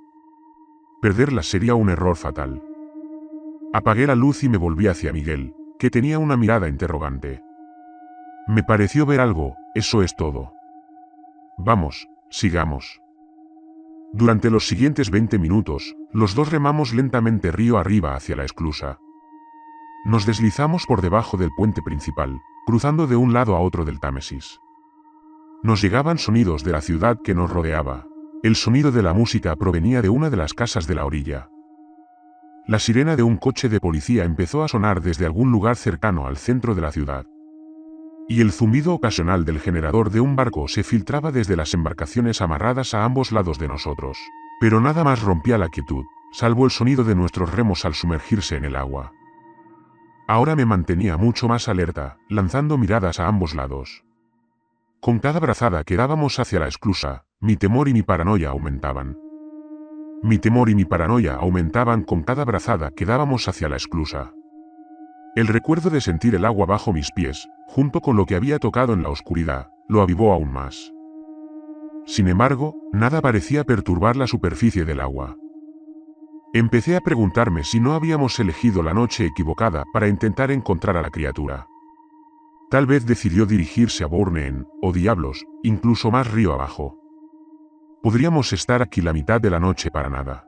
Perderla sería un error fatal. Apagué la luz y me volví hacia Miguel, que tenía una mirada interrogante. Me pareció ver algo, eso es todo. Vamos, sigamos. Durante los siguientes 20 minutos, los dos remamos lentamente río arriba hacia la esclusa. Nos deslizamos por debajo del puente principal, cruzando de un lado a otro del Támesis. Nos llegaban sonidos de la ciudad que nos rodeaba. El sonido de la música provenía de una de las casas de la orilla. La sirena de un coche de policía empezó a sonar desde algún lugar cercano al centro de la ciudad. Y el zumbido ocasional del generador de un barco se filtraba desde las embarcaciones amarradas a ambos lados de nosotros. Pero nada más rompía la quietud, salvo el sonido de nuestros remos al sumergirse en el agua. Ahora me mantenía mucho más alerta, lanzando miradas a ambos lados. Con cada brazada que dábamos hacia la esclusa, mi temor y mi paranoia aumentaban. Mi temor y mi paranoia aumentaban con cada brazada que dábamos hacia la esclusa. El recuerdo de sentir el agua bajo mis pies, junto con lo que había tocado en la oscuridad, lo avivó aún más. Sin embargo, nada parecía perturbar la superficie del agua. Empecé a preguntarme si no habíamos elegido la noche equivocada para intentar encontrar a la criatura. Tal vez decidió dirigirse a Bourne, o diablos, incluso más río abajo. Podríamos estar aquí la mitad de la noche para nada.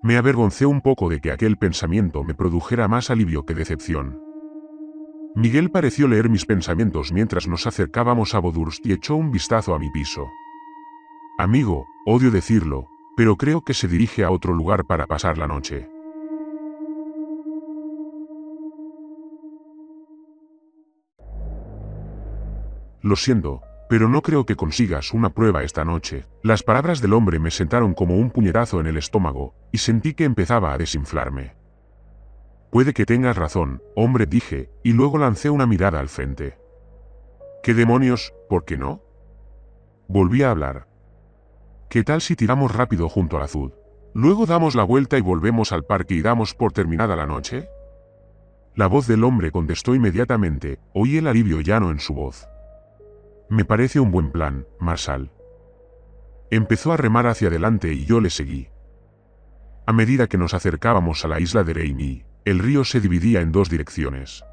Me avergoncé un poco de que aquel pensamiento me produjera más alivio que decepción. Miguel pareció leer mis pensamientos mientras nos acercábamos a Bodurst y echó un vistazo a mi piso. Amigo, odio decirlo, pero creo que se dirige a otro lugar para pasar la noche. Lo siento, pero no creo que consigas una prueba esta noche. Las palabras del hombre me sentaron como un puñetazo en el estómago, y sentí que empezaba a desinflarme. Puede que tengas razón, hombre, dije, y luego lancé una mirada al frente. ¿Qué demonios, por qué no? Volví a hablar. ¿Qué tal si tiramos rápido junto al azul? Luego damos la vuelta y volvemos al parque y damos por terminada la noche. La voz del hombre contestó inmediatamente, oí el alivio llano en su voz. Me parece un buen plan, Marshall. Empezó a remar hacia adelante y yo le seguí. A medida que nos acercábamos a la isla de Reimi, el río se dividía en dos direcciones.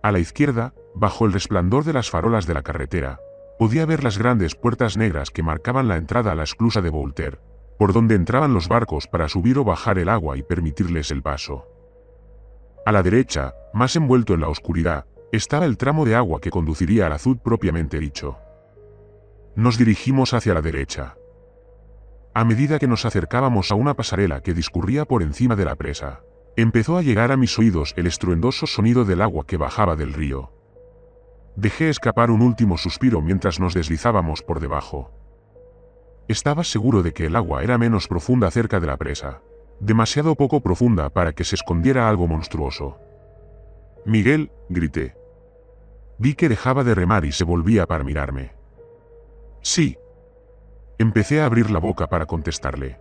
A la izquierda, bajo el resplandor de las farolas de la carretera, podía ver las grandes puertas negras que marcaban la entrada a la esclusa de Voltaire, por donde entraban los barcos para subir o bajar el agua y permitirles el paso. A la derecha, más envuelto en la oscuridad, estaba el tramo de agua que conduciría al azud propiamente dicho. Nos dirigimos hacia la derecha. A medida que nos acercábamos a una pasarela que discurría por encima de la presa, empezó a llegar a mis oídos el estruendoso sonido del agua que bajaba del río. Dejé escapar un último suspiro mientras nos deslizábamos por debajo. Estaba seguro de que el agua era menos profunda cerca de la presa, demasiado poco profunda para que se escondiera algo monstruoso. Miguel, grité. Vi que dejaba de remar y se volvía para mirarme. Sí. Empecé a abrir la boca para contestarle.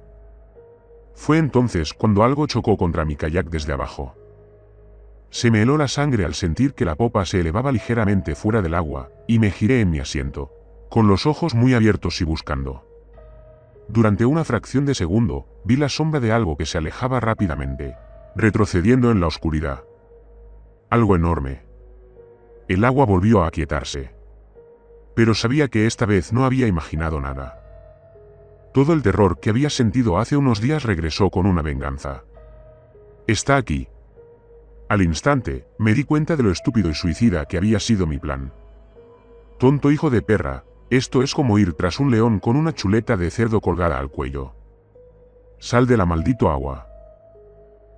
Fue entonces cuando algo chocó contra mi kayak desde abajo. Se me heló la sangre al sentir que la popa se elevaba ligeramente fuera del agua, y me giré en mi asiento, con los ojos muy abiertos y buscando. Durante una fracción de segundo, vi la sombra de algo que se alejaba rápidamente, retrocediendo en la oscuridad. Algo enorme. El agua volvió a aquietarse. Pero sabía que esta vez no había imaginado nada. Todo el terror que había sentido hace unos días regresó con una venganza. Está aquí. Al instante, me di cuenta de lo estúpido y suicida que había sido mi plan. Tonto hijo de perra, esto es como ir tras un león con una chuleta de cerdo colgada al cuello. Sal de la maldito agua.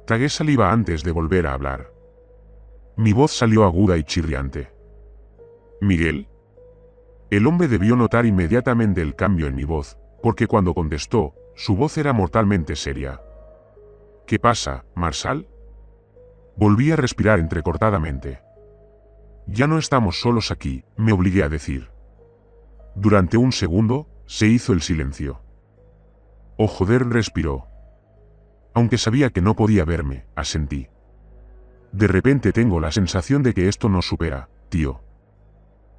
Tragué saliva antes de volver a hablar. Mi voz salió aguda y chirriante. Miguel. El hombre debió notar inmediatamente el cambio en mi voz, porque cuando contestó, su voz era mortalmente seria. ¿Qué pasa, Marshall? Volví a respirar entrecortadamente. Ya no estamos solos aquí, me obligué a decir. Durante un segundo, se hizo el silencio. Oh joder, respiró. Aunque sabía que no podía verme, asentí. De repente tengo la sensación de que esto nos supera, tío.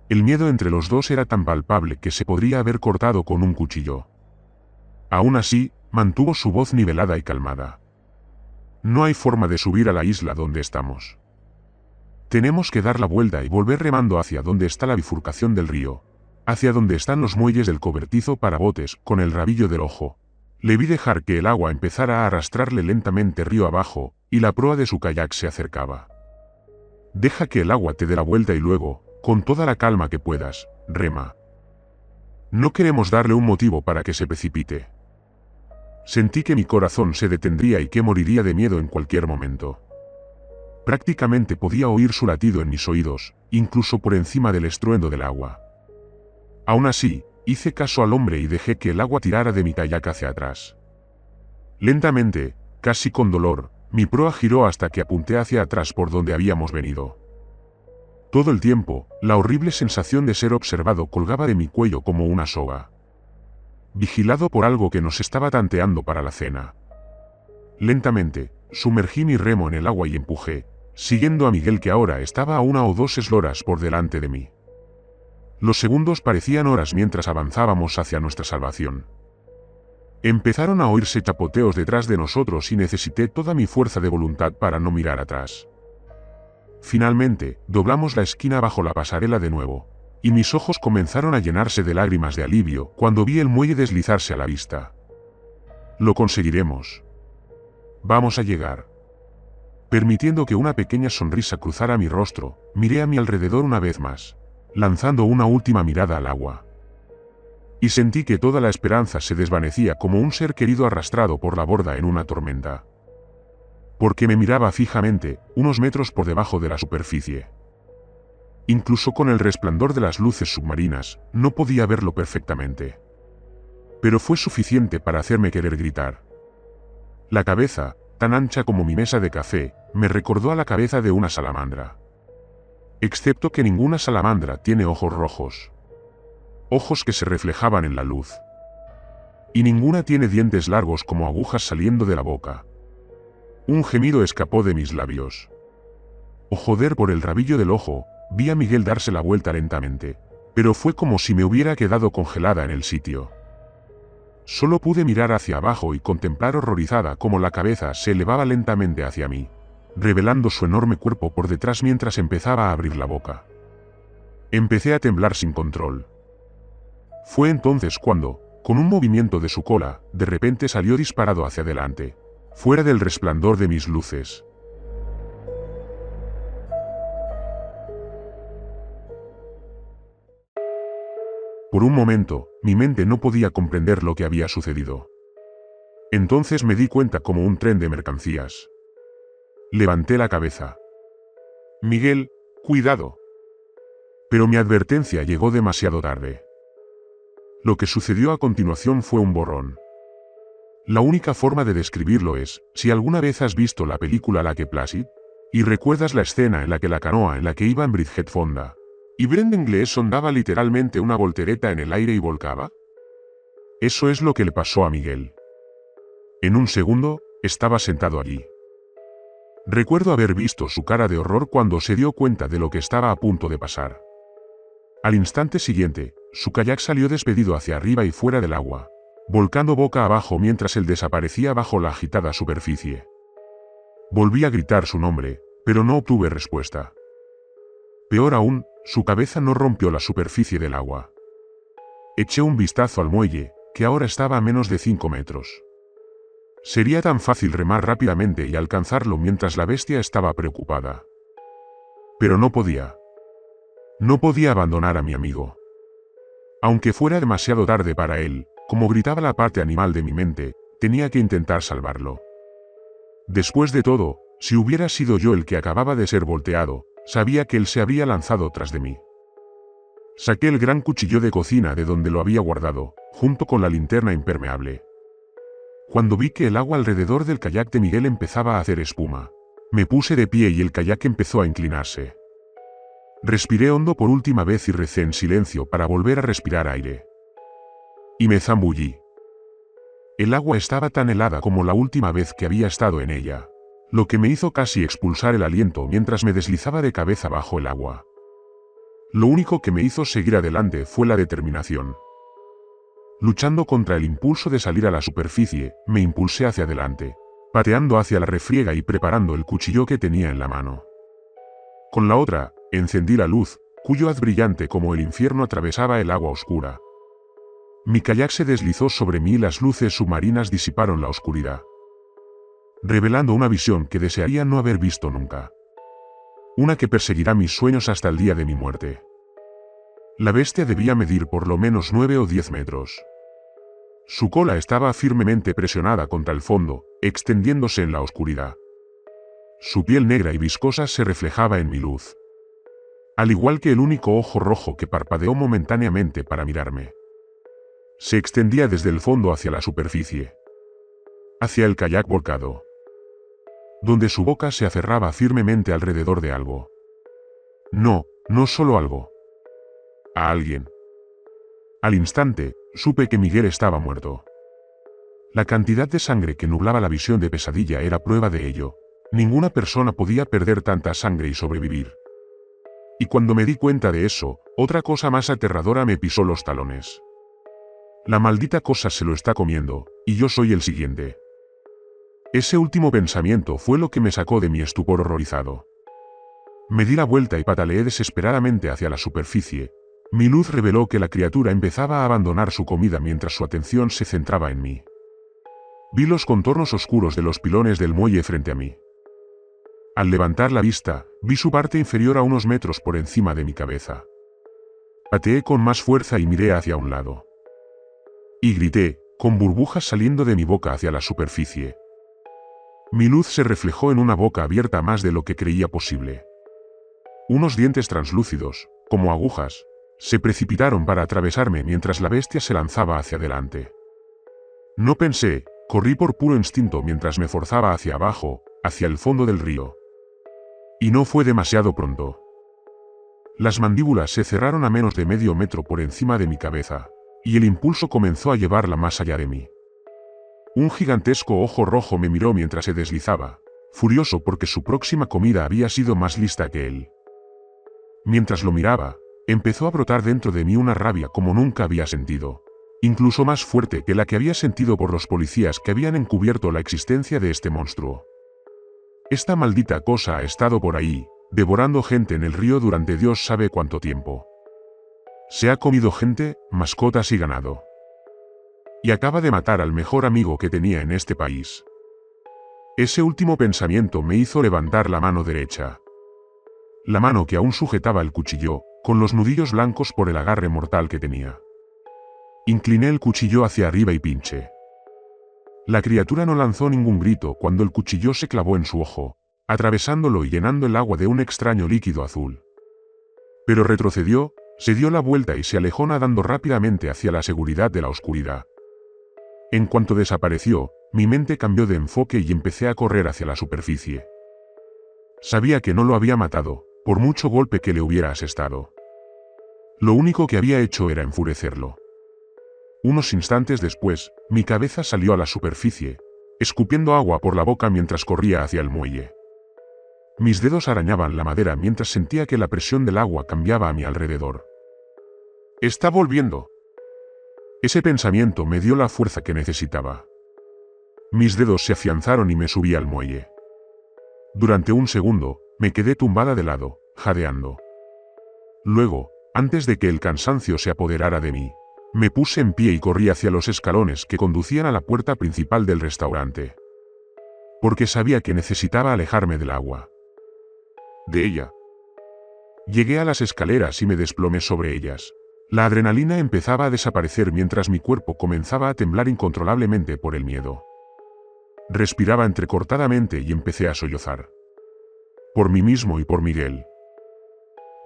El miedo entre los dos era tan palpable que se podría haber cortado con un cuchillo. Aún así, mantuvo su voz nivelada y calmada. No hay forma de subir a la isla donde estamos. Tenemos que dar la vuelta y volver remando hacia donde está la bifurcación del río, hacia donde están los muelles del cobertizo para botes, con el rabillo del ojo. Le vi dejar que el agua empezara a arrastrarle lentamente río abajo, y la proa de su kayak se acercaba. Deja que el agua te dé la vuelta y luego, con toda la calma que puedas, rema. No queremos darle un motivo para que se precipite. Sentí que mi corazón se detendría y que moriría de miedo en cualquier momento. Prácticamente podía oír su latido en mis oídos, incluso por encima del estruendo del agua. Aún así, hice caso al hombre y dejé que el agua tirara de mi kayak hacia atrás. Lentamente, casi con dolor, mi proa giró hasta que apunté hacia atrás por donde habíamos venido. Todo el tiempo, la horrible sensación de ser observado colgaba de mi cuello como una soga. Vigilado por algo que nos estaba tanteando para la cena. Lentamente, sumergí mi remo en el agua y empujé, siguiendo a Miguel que ahora estaba a 1 o 2 esloras por delante de mí. Los segundos parecían horas mientras avanzábamos hacia nuestra salvación. Empezaron a oírse chapoteos detrás de nosotros y necesité toda mi fuerza de voluntad para no mirar atrás. Finalmente, doblamos la esquina bajo la pasarela de nuevo, y mis ojos comenzaron a llenarse de lágrimas de alivio cuando vi el muelle deslizarse a la vista. Lo conseguiremos. Vamos a llegar. Permitiendo que una pequeña sonrisa cruzara mi rostro, miré a mi alrededor una vez más, lanzando una última mirada al agua. Y sentí que toda la esperanza se desvanecía como un ser querido arrastrado por la borda en una tormenta. Porque me miraba fijamente, unos metros por debajo de la superficie. Incluso con el resplandor de las luces submarinas, no podía verlo perfectamente. Pero fue suficiente para hacerme querer gritar. La cabeza, tan ancha como mi mesa de café, me recordó a la cabeza de una salamandra. Excepto que ninguna salamandra tiene ojos rojos. Ojos que se reflejaban en la luz. Y ninguna tiene dientes largos como agujas saliendo de la boca. Un gemido escapó de mis labios. Oh joder, por el rabillo del ojo, vi a Miguel darse la vuelta lentamente, pero fue como si me hubiera quedado congelada en el sitio. Solo pude mirar hacia abajo y contemplar horrorizada cómo la cabeza se elevaba lentamente hacia mí, revelando su enorme cuerpo por detrás mientras empezaba a abrir la boca. Empecé a temblar sin control. Fue entonces cuando, con un movimiento de su cola, de repente salió disparado hacia adelante, fuera del resplandor de mis luces. Por un momento, mi mente no podía comprender lo que había sucedido. Entonces me di cuenta como un tren de mercancías. Levanté la cabeza. Miguel, cuidado. Pero mi advertencia llegó demasiado tarde. Lo que sucedió a continuación fue un borrón. La única forma de describirlo es, si alguna vez has visto la película Lake Placid, y recuerdas la escena en la que la canoa en la que iban Bridget Fonda y Brendan Gleeson daba literalmente una voltereta en el aire y volcaba. Eso es lo que le pasó a Miguel. En un segundo, estaba sentado allí. Recuerdo haber visto su cara de horror cuando se dio cuenta de lo que estaba a punto de pasar. Al instante siguiente, su kayak salió despedido hacia arriba y fuera del agua, volcando boca abajo mientras él desaparecía bajo la agitada superficie. Volví a gritar su nombre, pero no obtuve respuesta. Peor aún, su cabeza no rompió la superficie del agua. Eché un vistazo al muelle, que ahora estaba a menos de 5 metros. Sería tan fácil remar rápidamente y alcanzarlo mientras la bestia estaba preocupada. Pero no podía. No podía abandonar a mi amigo. Aunque fuera demasiado tarde para él, como gritaba la parte animal de mi mente, tenía que intentar salvarlo. Después de todo, si hubiera sido yo el que acababa de ser volteado, sabía que él se habría lanzado tras de mí. Saqué el gran cuchillo de cocina de donde lo había guardado, junto con la linterna impermeable. Cuando vi que el agua alrededor del kayak de Miguel empezaba a hacer espuma, me puse de pie y el kayak empezó a inclinarse. Respiré hondo por última vez y recé en silencio para volver a respirar aire. Y me zambullí. El agua estaba tan helada como la última vez que había estado en ella, lo que me hizo casi expulsar el aliento mientras me deslizaba de cabeza bajo el agua. Lo único que me hizo seguir adelante fue la determinación. Luchando contra el impulso de salir a la superficie, me impulsé hacia adelante, pateando hacia la refriega y preparando el cuchillo que tenía en la mano. Con la otra, encendí la luz, cuyo haz brillante como el infierno atravesaba el agua oscura. Mi kayak se deslizó sobre mí y las luces submarinas disiparon la oscuridad, revelando una visión que desearía no haber visto nunca. Una que perseguirá mis sueños hasta el día de mi muerte. La bestia debía medir por lo menos 9 o 10 metros. Su cola estaba firmemente presionada contra el fondo, extendiéndose en la oscuridad. Su piel negra y viscosa se reflejaba en mi luz, al igual que el único ojo rojo que parpadeó momentáneamente para mirarme. Se extendía desde el fondo hacia la superficie, hacia el kayak volcado, donde su boca se aferraba firmemente alrededor de algo. No solo algo. A alguien. Al instante, supe que Miguel estaba muerto. La cantidad de sangre que nublaba la visión de pesadilla era prueba de ello. Ninguna persona podía perder tanta sangre y sobrevivir. Y cuando me di cuenta de eso, otra cosa más aterradora me pisó los talones. La maldita cosa se lo está comiendo, y yo soy el siguiente. Ese último pensamiento fue lo que me sacó de mi estupor horrorizado. Me di la vuelta y pataleé desesperadamente hacia la superficie. Mi luz reveló que la criatura empezaba a abandonar su comida mientras su atención se centraba en mí. Vi los contornos oscuros de los pilones del muelle frente a mí. Al levantar la vista, vi su parte inferior a unos metros por encima de mi cabeza. Pateé con más fuerza y miré hacia un lado. Y grité, con burbujas saliendo de mi boca hacia la superficie. Mi luz se reflejó en una boca abierta más de lo que creía posible. Unos dientes translúcidos, como agujas, se precipitaron para atravesarme mientras la bestia se lanzaba hacia adelante. No pensé, corrí por puro instinto mientras me forzaba hacia abajo, hacia el fondo del río. Y no fue demasiado pronto. Las mandíbulas se cerraron a menos de medio metro por encima de mi cabeza, y el impulso comenzó a llevarla más allá de mí. Un gigantesco ojo rojo me miró mientras se deslizaba, furioso porque su próxima comida había sido más lista que él. Mientras lo miraba, empezó a brotar dentro de mí una rabia como nunca había sentido, incluso más fuerte que la que había sentido por los policías que habían encubierto la existencia de este monstruo. Esta maldita cosa ha estado por ahí, devorando gente en el río durante Dios sabe cuánto tiempo. Se ha comido gente, mascotas y ganado. Y acaba de matar al mejor amigo que tenía en este país. Ese último pensamiento me hizo levantar la mano derecha. La mano que aún sujetaba el cuchillo, con los nudillos blancos por el agarre mortal que tenía. Incliné el cuchillo hacia arriba y pinché. La criatura no lanzó ningún grito cuando el cuchillo se clavó en su ojo, atravesándolo y llenando el agua de un extraño líquido azul. Pero retrocedió, se dio la vuelta y se alejó nadando rápidamente hacia la seguridad de la oscuridad. En cuanto desapareció, mi mente cambió de enfoque y empecé a correr hacia la superficie. Sabía que no lo había matado, por mucho golpe que le hubiera asestado. Lo único que había hecho era enfurecerlo. Unos instantes después, mi cabeza salió a la superficie, escupiendo agua por la boca mientras corría hacia el muelle. Mis dedos arañaban la madera mientras sentía que la presión del agua cambiaba a mi alrededor. «Está volviendo». Ese pensamiento me dio la fuerza que necesitaba. Mis dedos se afianzaron y me subí al muelle. Durante un segundo, me quedé tumbada de lado, jadeando. Luego, antes de que el cansancio se apoderara de mí, me puse en pie y corrí hacia los escalones que conducían a la puerta principal del restaurante. Porque sabía que necesitaba alejarme del agua. De ella. Llegué a las escaleras y me desplomé sobre ellas. La adrenalina empezaba a desaparecer mientras mi cuerpo comenzaba a temblar incontrolablemente por el miedo. Respiraba entrecortadamente y empecé a sollozar. Por mí mismo y por Miguel.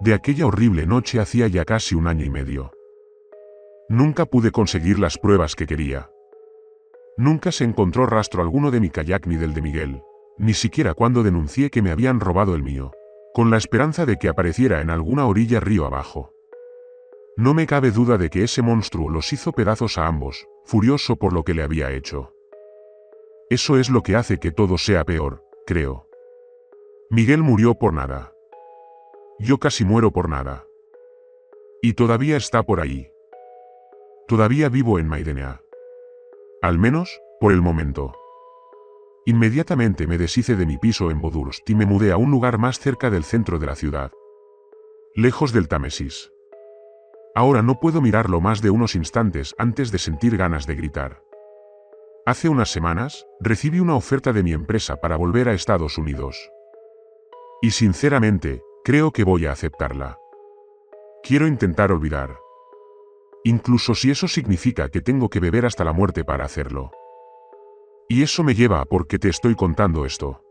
De aquella horrible noche hacía ya casi 1 año y medio. Nunca pude conseguir las pruebas que quería. Nunca se encontró rastro alguno de mi kayak ni del de Miguel, ni siquiera cuando denuncié que me habían robado el mío, con la esperanza de que apareciera en alguna orilla río abajo. No me cabe duda de que ese monstruo los hizo pedazos a ambos, furioso por lo que le había hecho. Eso es lo que hace que todo sea peor, creo. Miguel murió por nada. Yo casi muero por nada. Y todavía está por ahí. Todavía vivo en Maidenea. Al menos, por el momento. Inmediatamente me deshice de mi piso en Bodurst y me mudé a un lugar más cerca del centro de la ciudad. Lejos del Támesis. Ahora no puedo mirarlo más de unos instantes antes de sentir ganas de gritar. Hace unas semanas, recibí una oferta de mi empresa para volver a Estados Unidos. Y sinceramente, creo que voy a aceptarla. Quiero intentar olvidar. Incluso si eso significa que tengo que beber hasta la muerte para hacerlo. Y eso me lleva a por qué te estoy contando esto.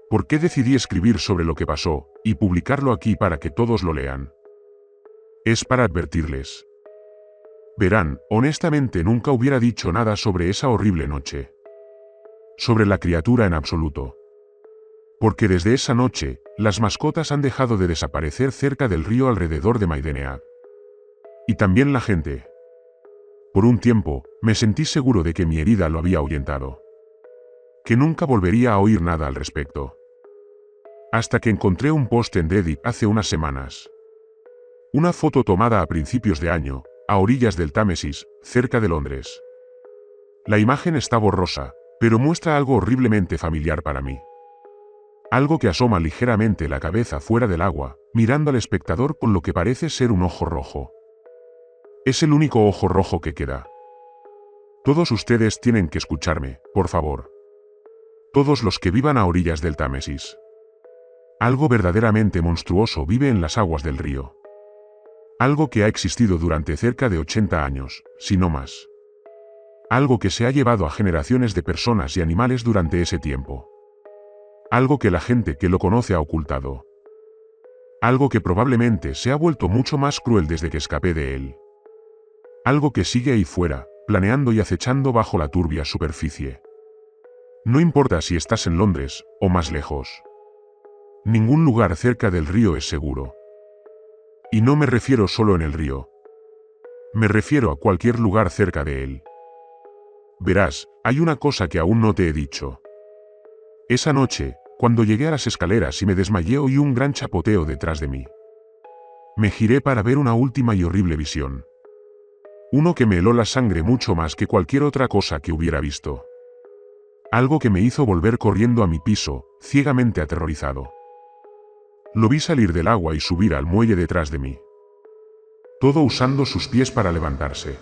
¿Por qué decidí escribir sobre lo que pasó, y publicarlo aquí para que todos lo lean? Es para advertirles. Verán, honestamente nunca hubiera dicho nada sobre esa horrible noche. Sobre la criatura en absoluto. Porque desde esa noche, las mascotas han dejado de desaparecer cerca del río alrededor de Maidenea. Y también la gente. Por un tiempo, me sentí seguro de que mi herida lo había ahuyentado. Que nunca volvería a oír nada al respecto. Hasta que encontré un post en Reddit hace unas semanas. Una foto tomada a principios de año, a orillas del Támesis, cerca de Londres. La imagen está borrosa, pero muestra algo horriblemente familiar para mí. Algo que asoma ligeramente la cabeza fuera del agua, mirando al espectador con lo que parece ser un ojo rojo. Es el único ojo rojo que queda. Todos ustedes tienen que escucharme, por favor. Todos los que vivan a orillas del Támesis. Algo verdaderamente monstruoso vive en las aguas del río. Algo que ha existido durante cerca de 80 años, si no más. Algo que se ha llevado a generaciones de personas y animales durante ese tiempo. Algo que la gente que lo conoce ha ocultado. Algo que probablemente se ha vuelto mucho más cruel desde que escapé de él. Algo que sigue ahí fuera, planeando y acechando bajo la turbia superficie. No importa si estás en Londres, o más lejos. Ningún lugar cerca del río es seguro. Y no me refiero solo en el río. Me refiero a cualquier lugar cerca de él. Verás, hay una cosa que aún no te he dicho. Esa noche, cuando llegué a las escaleras y me desmayé, oí un gran chapoteo detrás de mí. Me giré para ver una última y horrible visión. Uno que me heló la sangre mucho más que cualquier otra cosa que hubiera visto. Algo que me hizo volver corriendo a mi piso, ciegamente aterrorizado. Lo vi salir del agua y subir al muelle detrás de mí. Todo usando sus pies para levantarse.